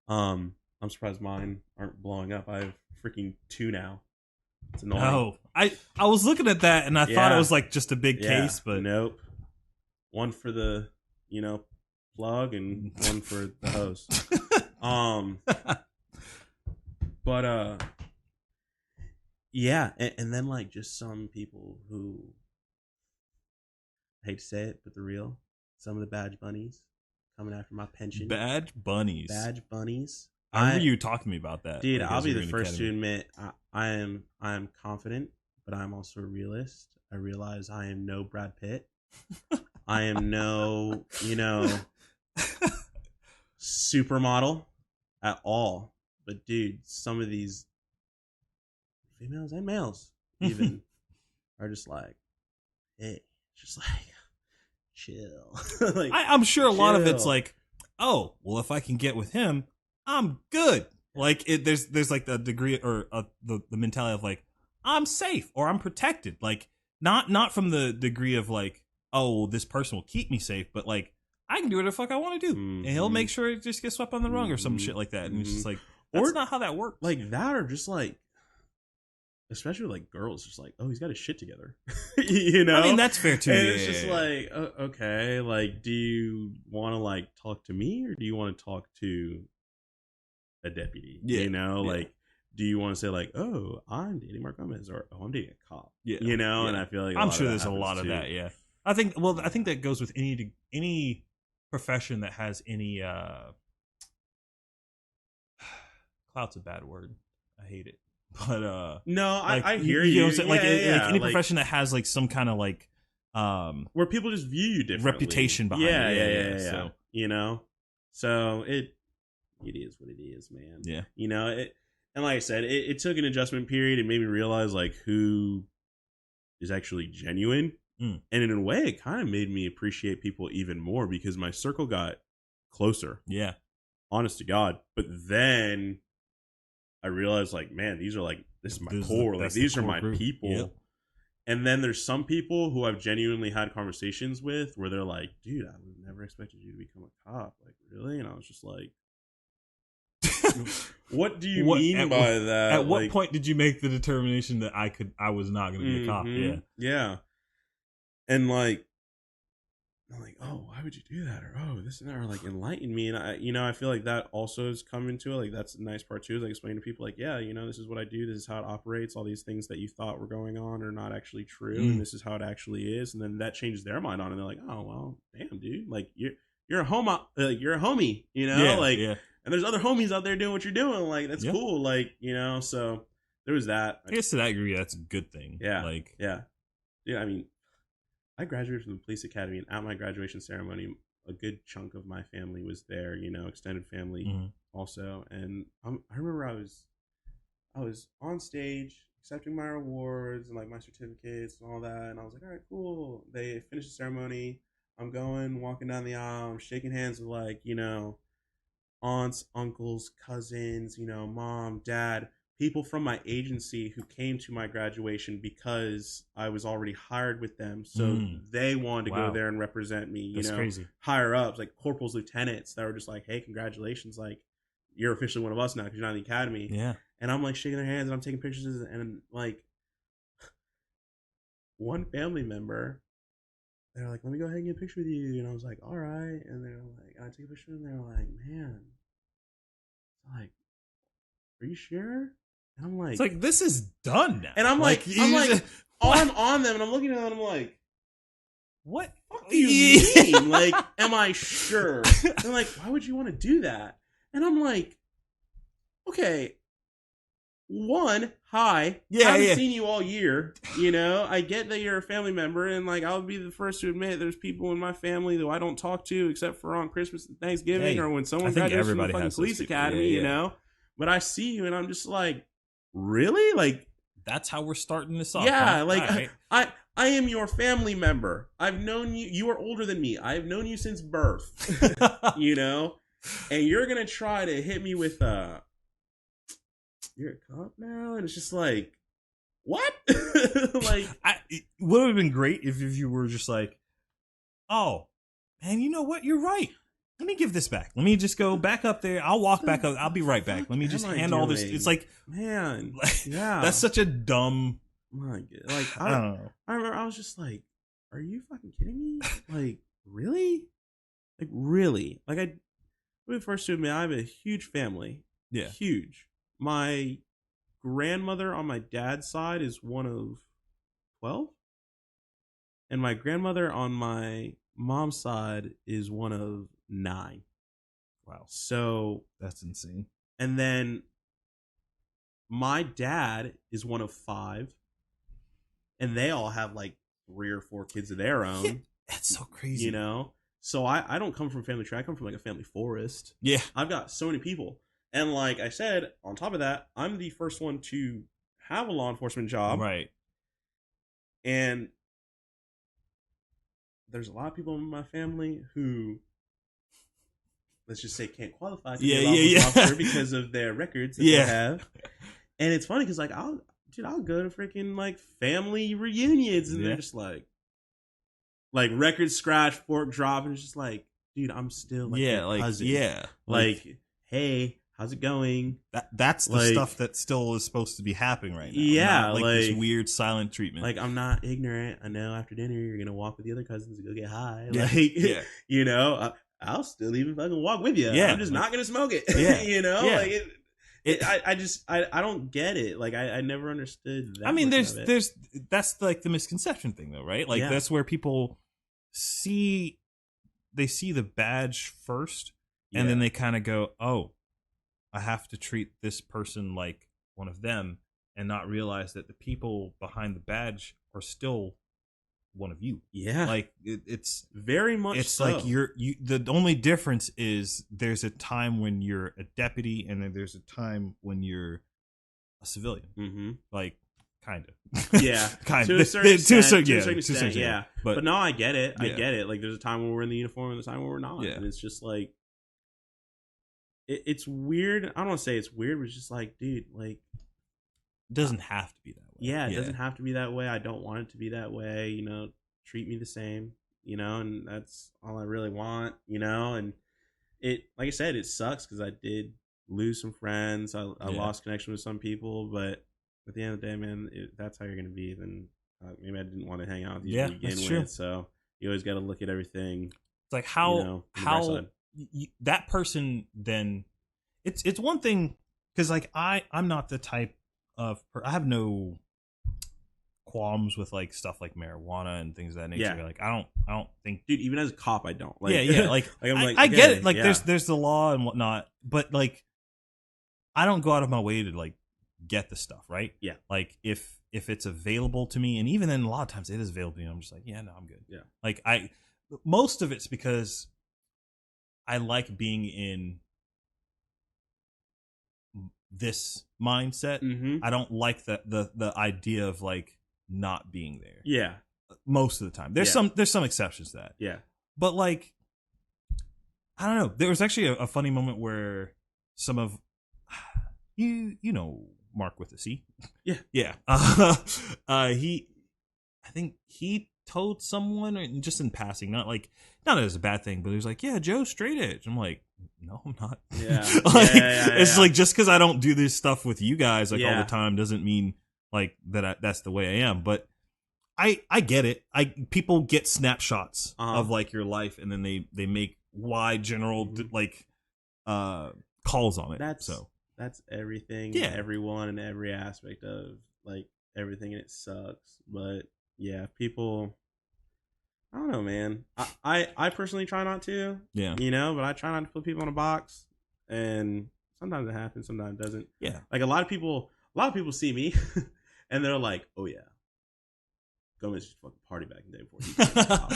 I'm surprised mine aren't blowing up. I have freaking 2 now. It's annoying. No, I was looking at that and I thought it Yeah. was like just a big case, but nope. One for the, plug and one for the hose. But yeah, and then like just some people who, I hate to say it, but they're real. Some of the badge bunnies coming after my pension. badge bunnies. Badge bunnies. I remember you talking to me about that, Dude, like, I'll as be you were the in first to academy. admit I am confident, but I'm also a realist. I realize I am no Brad Pitt. I am no, supermodel at all. But dude, some of these females and males even are just like, hey, just like chill. Like, I'm sure a lot of it's chill. like, oh, well, if I can get with him, I'm good. Like there's like the degree or the mentality of like, I'm safe or I'm protected. Like not from the degree of like, oh, well, this person will keep me safe, but like I can do whatever the fuck I want to do, and he'll make sure it just gets swept on the rung or some shit like that. And it's just like, that's Or- not how that works. like that, or just like, especially with like girls, just like, oh, he's got his shit together. I I mean, that's fair too. And yeah, it's just yeah, yeah. like, okay, like, do you want to like talk to me or do you want to talk to a deputy? Yeah, Yeah. like, do you want to say like, oh, I'm dating Mark Gomez, or oh, I'm dating a cop? Yeah, And yeah. I feel like I'm sure there's a lot of that. Yeah, I think that goes with any profession that has any clout's a bad word. I hate it, but No, like, I hear you. know what I'm saying? Like, Yeah, like any like, profession that has like some kind of like where people just view you differently, reputation behind yeah, it. Yeah. So- So it is what it is, man. Yeah. And like I said, it took an adjustment period and made me realize like who is actually genuine. Mm. And in a way, it kind of made me appreciate people even more because my circle got closer, Yeah. honest to God. But then I realized like, man, this is my core. Like, that's the these are core my group. people. Yep. And then there's some people who I've genuinely had conversations with where they're like, dude, I would never expected you to become a cop. Like, really? And I was just like, what do you What- mean at by what- that? At what Like, point did you make the determination that I was not going to be a cop? mhm, Yeah. yeah. And like, I'm like, oh, why would you do that? Or oh, this and that, or like enlighten me. And I feel like that also has come into it. Like that's a nice part too. Is like explaining to people like, yeah, this is what I do. This is how it operates. All these things that you thought were going on are not actually true, and this is how it actually is. And then that changes their mind on it. And they're like, oh well, damn, dude, like you're a you're a homie, Yeah. like, yeah. and there's other homies out there doing what you're doing. Like that's Yeah. cool. Like so there was that. I guess to that degree, that's a good thing. Yeah. Like, Yeah. I mean, I graduated from the police academy, and at my graduation ceremony, a good chunk of my family was there. Extended family mhm. also. And I remember I was on stage accepting my awards and like my certificates and all that, and I was like, all right, cool. They finished the ceremony. I'm walking down the aisle, I'm shaking hands with like aunts, uncles, cousins, mom, dad, people from my agency who came to my graduation because I was already hired with them. So they wanted to Wow. go there and represent me, That's crazy. higher ups, like corporals, lieutenants that were just like, hey, congratulations. Like, you're officially one of us now because you're not in the academy. Yeah. And I'm like shaking their hands and I'm taking pictures. And like one family member, they're like, let me go ahead and get a picture with you. And I was like, all right. And they're like, I take a picture and they're like, man, like, are you sure? And I'm like, It's like, this is done now. and I'm like, on them, and I'm looking at them, and I'm like, what? what do you mean? Like, am I sure? They're like, why would you want to do that? And I'm like, okay, one, hi, Yeah, I haven't yeah. seen you all year. I get that you're a family member, and like, I'll be the first to admit there's people in my family that I don't talk to except for on Christmas and Thanksgiving, Hey, or when I someone think graduates from the everybody fucking has those police people. academy, Yeah. But I see you, and I'm just like, really? Like, That's how we're starting this off. yeah, huh? like All right. I am your family member. I've known you. You are older than me. I've known you since birth. And you're gonna try to hit me with you're a cop now, and it's just like, what? Like, It would have been great if you were just like, oh, man, you know what? You're right. Let me give this back. Let me just go back up there. I'll walk back up. I'll be right back. Let me just am I hand all this. doing? It's like, man, like, yeah, that's such a dumb. my God. Like, I don't know. I remember I was just like, are you fucking kidding me? Like, really? Like, really? Like, let me first to admit, I have a huge family. Yeah. Huge. My grandmother on my dad's side is one of 12. And my grandmother on my mom's side is one of 9. Wow. So, That's insane. and then my dad is one of 5. And they all have like 3 or 4 kids of their own. Yeah, that's so crazy. So I don't come from family tree. I come from like a family forest. Yeah. I've got so many people. And like I said, on top of that, I'm the first one to have a law enforcement job. Right. And there's a lot of people in my family who, let's just say, can't qualify to be a law enforcement officer because of their records that they have. And it's funny because like I'll go to freaking like family reunions and they're just like record scratch, fork drop, and it's just like, dude, I'm still like your cousin. Like, hey, how's it going? That's the like, stuff that still is supposed to be happening right now. Yeah, Not like this weird silent treatment. Like, I'm not ignorant. I know after dinner you're gonna walk with the other cousins and go get high. Yeah. Like, I'll still even fucking walk with you. Yeah, I'm just not gonna smoke it. Yeah, like yeah. I don't get it. Like, I never understood that. I mean, much of it. that's like the misconception thing, though, right? Like that's where people see the badge first, and then they kind of go, "Oh, I have to treat this person like one of them," and not realize that the people behind the badge are still one of you. Yeah, like it's very much. It's so. like you. The only difference is there's a time when you're a deputy, and then there's a time when you're a civilian. Mm-hmm. Like, kind of. Yeah, kind to of. a certain To a extent, certain yeah. But no, I get it. I get it. Like, there's a time when we're in the uniform and there's a time when we're not. Yeah. And it's just like, it's weird. I don't want to say it's weird, but it's just like, dude, like, it doesn't have to be that way. Yeah, it doesn't have to be that way. I don't want it to be that way. Treat me the same, and that's all I really want, and it, like I said, it sucks because I did lose some friends. I Yeah. lost connection with some people, but at the end of the day, man, that's how you're gonna be. Then maybe I didn't want to hang out with you Yeah, to begin that's with. true. So you always got to look at everything. It's like how You know, from the bright side. that person then it's one thing because like I'm not the type of I have no qualms with like stuff like marijuana and things of that nature. Yeah. Like I don't think Dude, even as a cop, I don't. Like, yeah like, I'm like, I get okay, it like yeah. there's the law and whatnot, but like I don't go out of my way to like get the stuff, right? Yeah. Like if it's available to me, and even then a lot of times it is available to me, I'm just like, yeah, no, I'm good. Yeah. Like most of it's because I like being in this mindset. Mm-hmm. I don't like the idea of like not being there. Yeah. Most of the time. There's Yeah. some exceptions to that. Yeah. But like I don't know. There was actually a funny moment where some of you know Mark with a C. Yeah. Yeah. I think he told someone, or just in passing, not as a bad thing, but he was like, "Yeah, Joe's straight edge." I'm like, "No, I'm not." Yeah. Like, Yeah. it's like just because I don't do this stuff with you guys like all Yeah. the time doesn't mean like that's the way I am. But I get it. People get snapshots of like your life, and then they make wide general like calls on it. That's everything. Yeah. Everyone and every aspect of like everything, and it sucks. But yeah, people. I don't know, man. I personally try not to. Yeah. You know, but I try not to put people in a box, and sometimes it happens, sometimes it doesn't. Yeah. Like a lot of people see me, and they're like, "Oh yeah, Gomez just fucking party back in the day before he became a cop."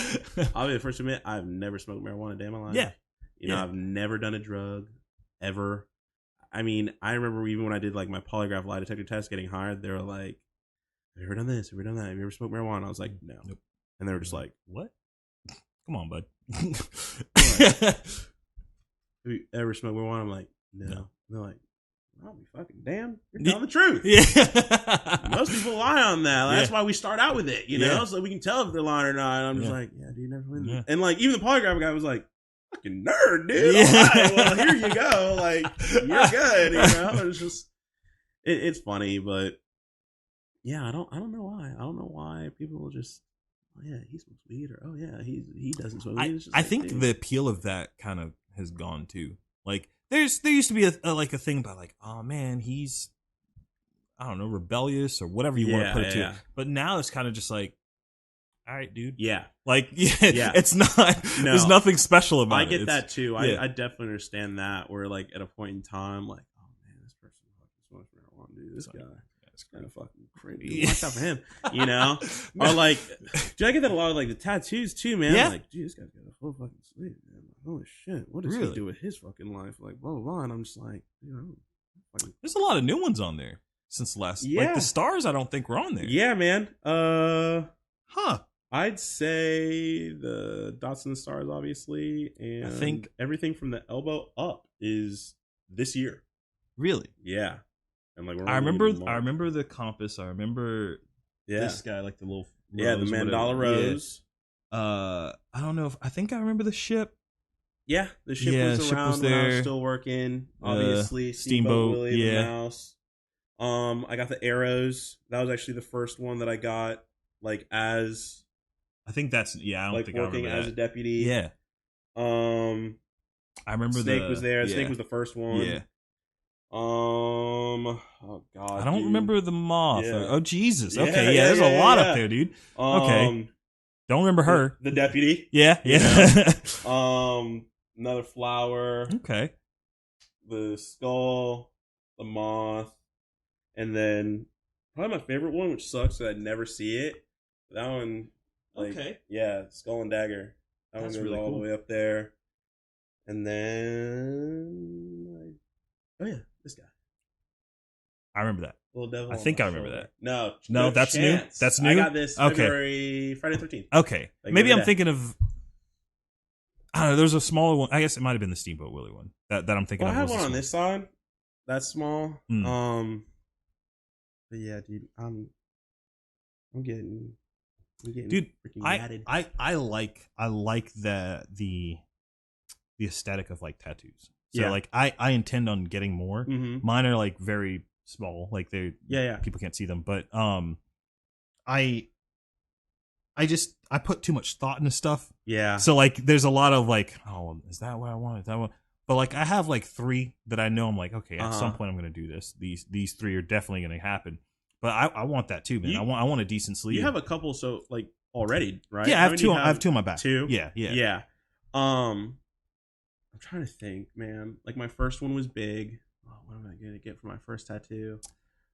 I'll be the first to admit I've never smoked marijuana a day in my life. Yeah. You know, Yeah. I've never done a drug ever. I mean, I remember even when I did like my polygraph lie detector test getting hired, they were like, "Have you ever done this? Have you ever done that? Have you ever smoked marijuana?" I was like, "No." Nope. And they were just like, What? Come on, bud. "Have you ever smoked marijuana?" I'm like, "No." No. And they're like, "I'll be fucking damn. You're telling the truth." Yeah. Most people lie on that. That's Yeah. why we start out with it, you know, Yeah. so we can tell if they're lying or not. And I'm just Yeah. like, "Yeah, dude, never win." Yeah. And like, even the polygraph guy was like, "Fucking nerd, dude." Yeah. All right, well, here you go. Like, you're good, you know. It's just, it's funny, but yeah, I don't know why. I don't know why people just, "Oh yeah, he smokes weed," or "Oh yeah, he doesn't smoke weed." It's just I like, think dude. the appeal of that kind of has gone too. Like there used to be a thing about like, oh man, he's I don't know, rebellious or whatever you want to Yeah, put it to. yeah. But now it's kind of just like, all right, dude. Yeah, Like Yeah. it's not No. there's nothing special about it. I get It's- that too. yeah. I definitely understand that. Where like at a point in time, like, "Oh man, this person fucking smokes marijuana, dude. This It's like, guy." It's Kind of fucking crazy. Yeah. Watch out for him, you know. Or like, dude, I get that a lot with like the tattoos too, man. Yeah. Like, dude, this guy's got a full fucking sleeve, man. Like, holy shit, what does he Really? do with his fucking life? Like, blah blah blah. And I'm just like, dude, I don't fucking... There's a lot of new ones on there since the last. Like Yeah. the stars, I don't think were on there. Yeah, man. Huh. I'd say the dots and the stars, obviously, and I think- everything from the elbow up is this year. Really? Yeah, and like we're I only remember. in March. I remember the compass. I remember Yeah, this guy, like the little. yeah, the rose, mandala whatever. Yeah. rose. I don't know if I think I remember the ship. Yeah, the ship Yeah, was ship around was when I was there. still working. Obviously, Steamboat, Willie, yeah. the mouse. I got the arrows. That was actually the first one that I got, like as I think that's I don't like think I working remember as a that. deputy. Yeah, I remember Snake was there. Yeah. Snake was the first one. Yeah, Oh god. I don't dude. remember the moth. Yeah. Oh Jesus. Yeah, Okay, yeah, there's yeah, a lot yeah. up there, dude. Okay. Don't remember her. The deputy. Yeah, You yeah. Another flower. Okay. The skull. The moth. And then probably my favorite one, which sucks that I never see it. That one, like, Okay. yeah, skull and dagger. That That's one goes really all cool. the way up there. And then, oh yeah, this guy, I remember that. little devil. I on think my I remember shoulder. No, No, that's new? chance. That's I new? got this Okay. Friday 13th. Okay. Like Maybe the I'm other day. thinking of. I don't know. There's a smaller one. I guess it might have been the Steamboat Willie one that I'm thinking Well, I of. have was one on the this side. That's small. Mm. But yeah, dude, I'm getting Dude, freaking I matted. I like the aesthetic of like tattoos. So Yeah. like I intend on getting more. Mm-hmm. Mine are like very small, like they Yeah. people can't see them, but I I put too much thought into stuff. Yeah. So like there's a lot of like, oh, is that what I want? Is that what? But like I have like 3 that I know I'm like, okay, at some point I'm gonna do this. These 3 are definitely gonna happen. But I want that too, man. You- I want a decent sleeve. You have a couple, so like already, right? Yeah, I How have many 2 do on, you I have 2 on my back. 2? Yeah. Yeah. I'm trying to think, man. Like my first one was big. Oh, what am I gonna get for my first tattoo?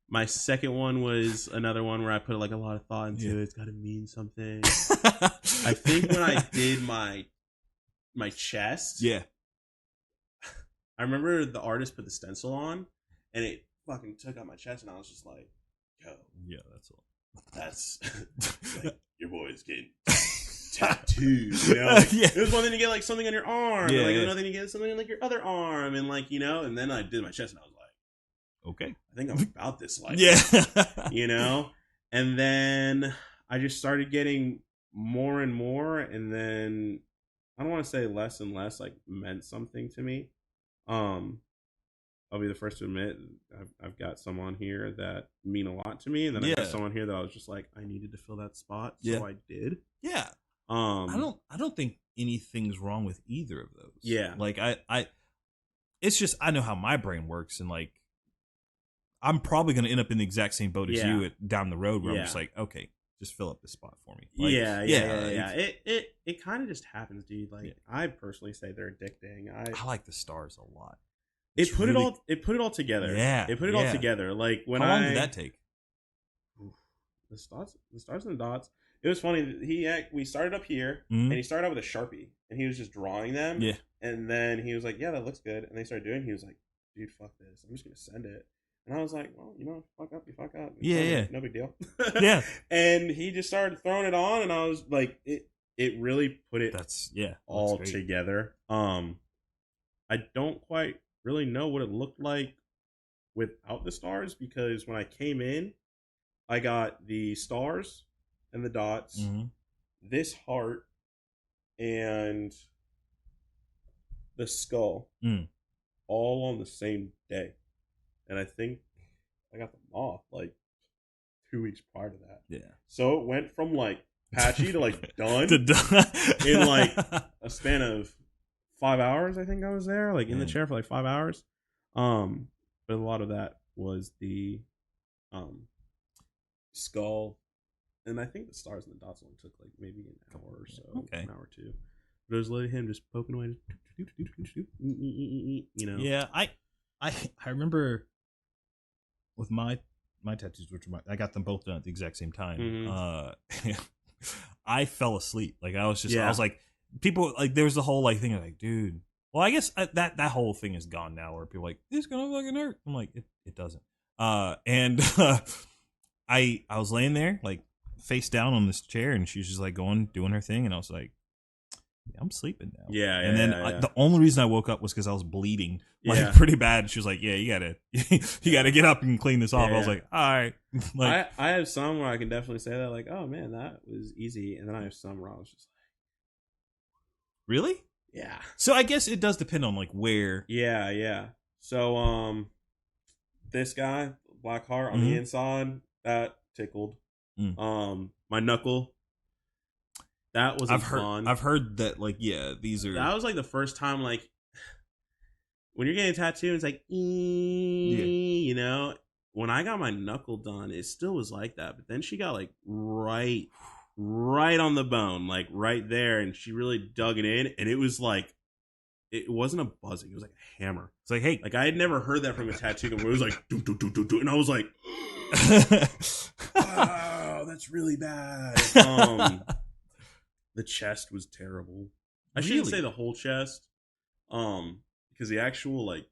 My second one was another one where I put like a lot of thought into it. It's got to mean something. I think when I did my chest, Yeah. I remember the artist put the stencil on, and it fucking took out my chest, and I was just like, "Yo, Yeah, that's all. that's like, your boy's getting tattooed." You know, like, Yeah. it was one thing to get like something on your arm, Yeah, and like yeah. another thing to get something on like your other arm, and like and then I did my chest, and I was like, Okay. I think I'm about this life. Yeah. You know? And then I just started getting more and more, and then I don't want to say less and less like meant something to me. I'll be the first to admit I've got some on here that mean a lot to me, and then I've got Yeah. some on here that I was just like, I needed to fill that spot, so Yeah. I did. Yeah. I I don't think anything's wrong with either of those. Yeah. Like I it's just I know how my brain works, and like I'm probably going to end up in the exact same boat as Yeah. you down the road, where Yeah. I'm just like, okay, just fill up this spot for me. Like, yeah. it's- It kind of just happens, dude. Like Yeah. I personally say they're addicting. I like the stars a lot. It It's put really- it all together. Yeah, It put it all yeah. together. Like when How long did that take? the stars and the dots. It was funny. We started up here, Mhm. and he started out with a Sharpie, and he was just drawing them. Yeah. And then he was like, "Yeah, that looks good." And they started doing. It. He was like, "Dude, fuck this. I'm just gonna send it." And I was like, "Well, fuck up, you fuck up. It's Yeah, fine. yeah. No big deal." Yeah. And he just started throwing it on, and I was like, it really put it That's all great. together. I don't quite really know what it looked like without the stars, because when I came in, I got the stars and the dots, Mhm. this heart, and the skull, Mm. all on the same day. And I think I got them off like 2 weeks prior to that. Yeah. So it went from like patchy to like done To in like a span of 5 hours. I think I was there, like in the Man. chair for like 5 hours. But a lot of that was the skull, and I think the stars and the dots only took like maybe an hour or so, Okay. an hour or two. But it was literally him just poking away, you know. Yeah, I remember with my tattoos, which are I got them both done at the exact same time. Mhm. I fell asleep. Like I was Yeah. like, people like there was the whole like thing of like, dude. Well, I guess that whole thing is gone now, where people are like, it's gonna fucking hurt. I'm like, it doesn't. And I was laying there like face down on this chair, and she was just like doing her thing, and I was like, yeah, I'm sleeping now. Yeah, And then the only reason I woke up was because I was bleeding like Yeah. pretty bad. She was like, "Yeah, you gotta get up and clean this off." Yeah, I was yeah. like, "All right." Like, I have some where I can definitely say that, like, oh man, that was easy, and then I have some where I was just really? like, yeah, So I guess it does depend on like where. yeah. So this guy, Black Heart on the Mhm. inside, that tickled. Mm. My knuckle, that was I've fun. heard that like these are That was like the first time, like when you're getting a tattoo, it's like, you know. When I got my knuckle done, it still was like that, but then she got like right on the bone, like right there, and she really dug it in, and it was like, it wasn't a buzzing, it was like a hammer. it's like, hey, Like I had never heard that from a tattoo gun, where it was like do do do do do, and I was like, wow, that's really bad. The chest was terrible. I shouldn't Really? say the whole chest, because the actual like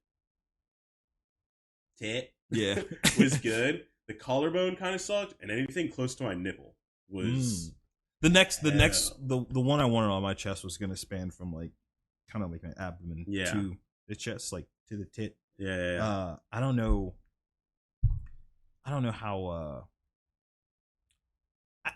tit yeah, was good. The collarbone kind of sucked, and anything close to my nipple was The next, Hell. the one I wanted on my chest was gonna span from like kind of like my abdomen Yeah. to the chest, like to the tit. yeah. I don't know how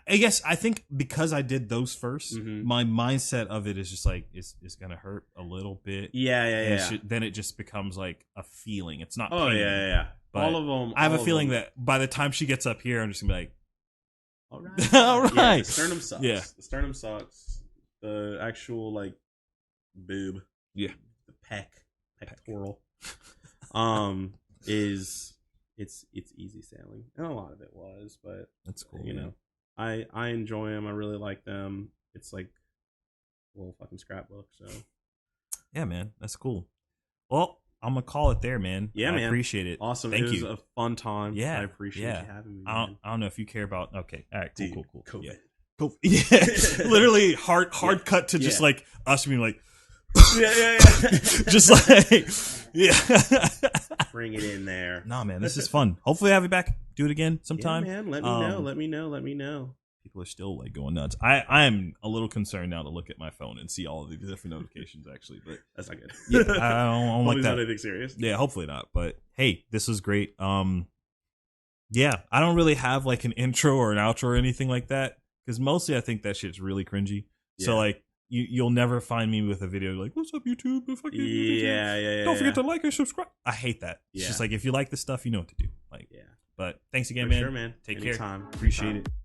I guess I think because I did those 1st, Mhm. my mindset of it is just like it's gonna hurt a little bit. Yeah, And then it just becomes like a feeling. It's not. Oh pain. yeah. But All of them. I have all a of feeling them. that by the time she gets up here, I'm just gonna be like, All right. all Yeah, right. the sternum sucks. Yeah. The sternum sucks. The actual like boob. Yeah. The pectoral. Is it's easy sailing, and a lot of it was, but That's cool. you know, I enjoy them. I really like them. It's like a little fucking scrapbook. So Yeah, man, that's cool. Well, I'm gonna call it there, man. Yeah, I man. appreciate it. awesome. Thank it was you. a fun time. Yeah, I appreciate yeah. you having me. I Man. don't know if you care about. Okay, all right, cool, Dude, cool. COVID. Yeah. Cool. Yeah, literally hard Yeah. cut to just Yeah. like us being like, yeah. just like, yeah. Bring it in there. Nah, man, this is fun. Hopefully, I have you back. Do it again sometime. Yeah, man. Let me know. Let me know. Let me know. People are still like going nuts. I am a little concerned now to look at my phone and see all of the different notifications. Actually, but That's not good. yeah, I don't like Hopefully it's that. not anything serious. Yeah, hopefully not. But hey, this was great. Yeah, I don't really have like an intro or an outro or anything like that because mostly I think that shit's really cringy. So Yeah. like you'll never find me with a video like, "What's up, YouTube? Yeah. Don't forget to like and subscribe." I hate that. It's Yeah. just like if you like the stuff, you know what to do. Like, Yeah. but thanks again, For man. sure, man. Take Anytime. care. Appreciate Anytime. it.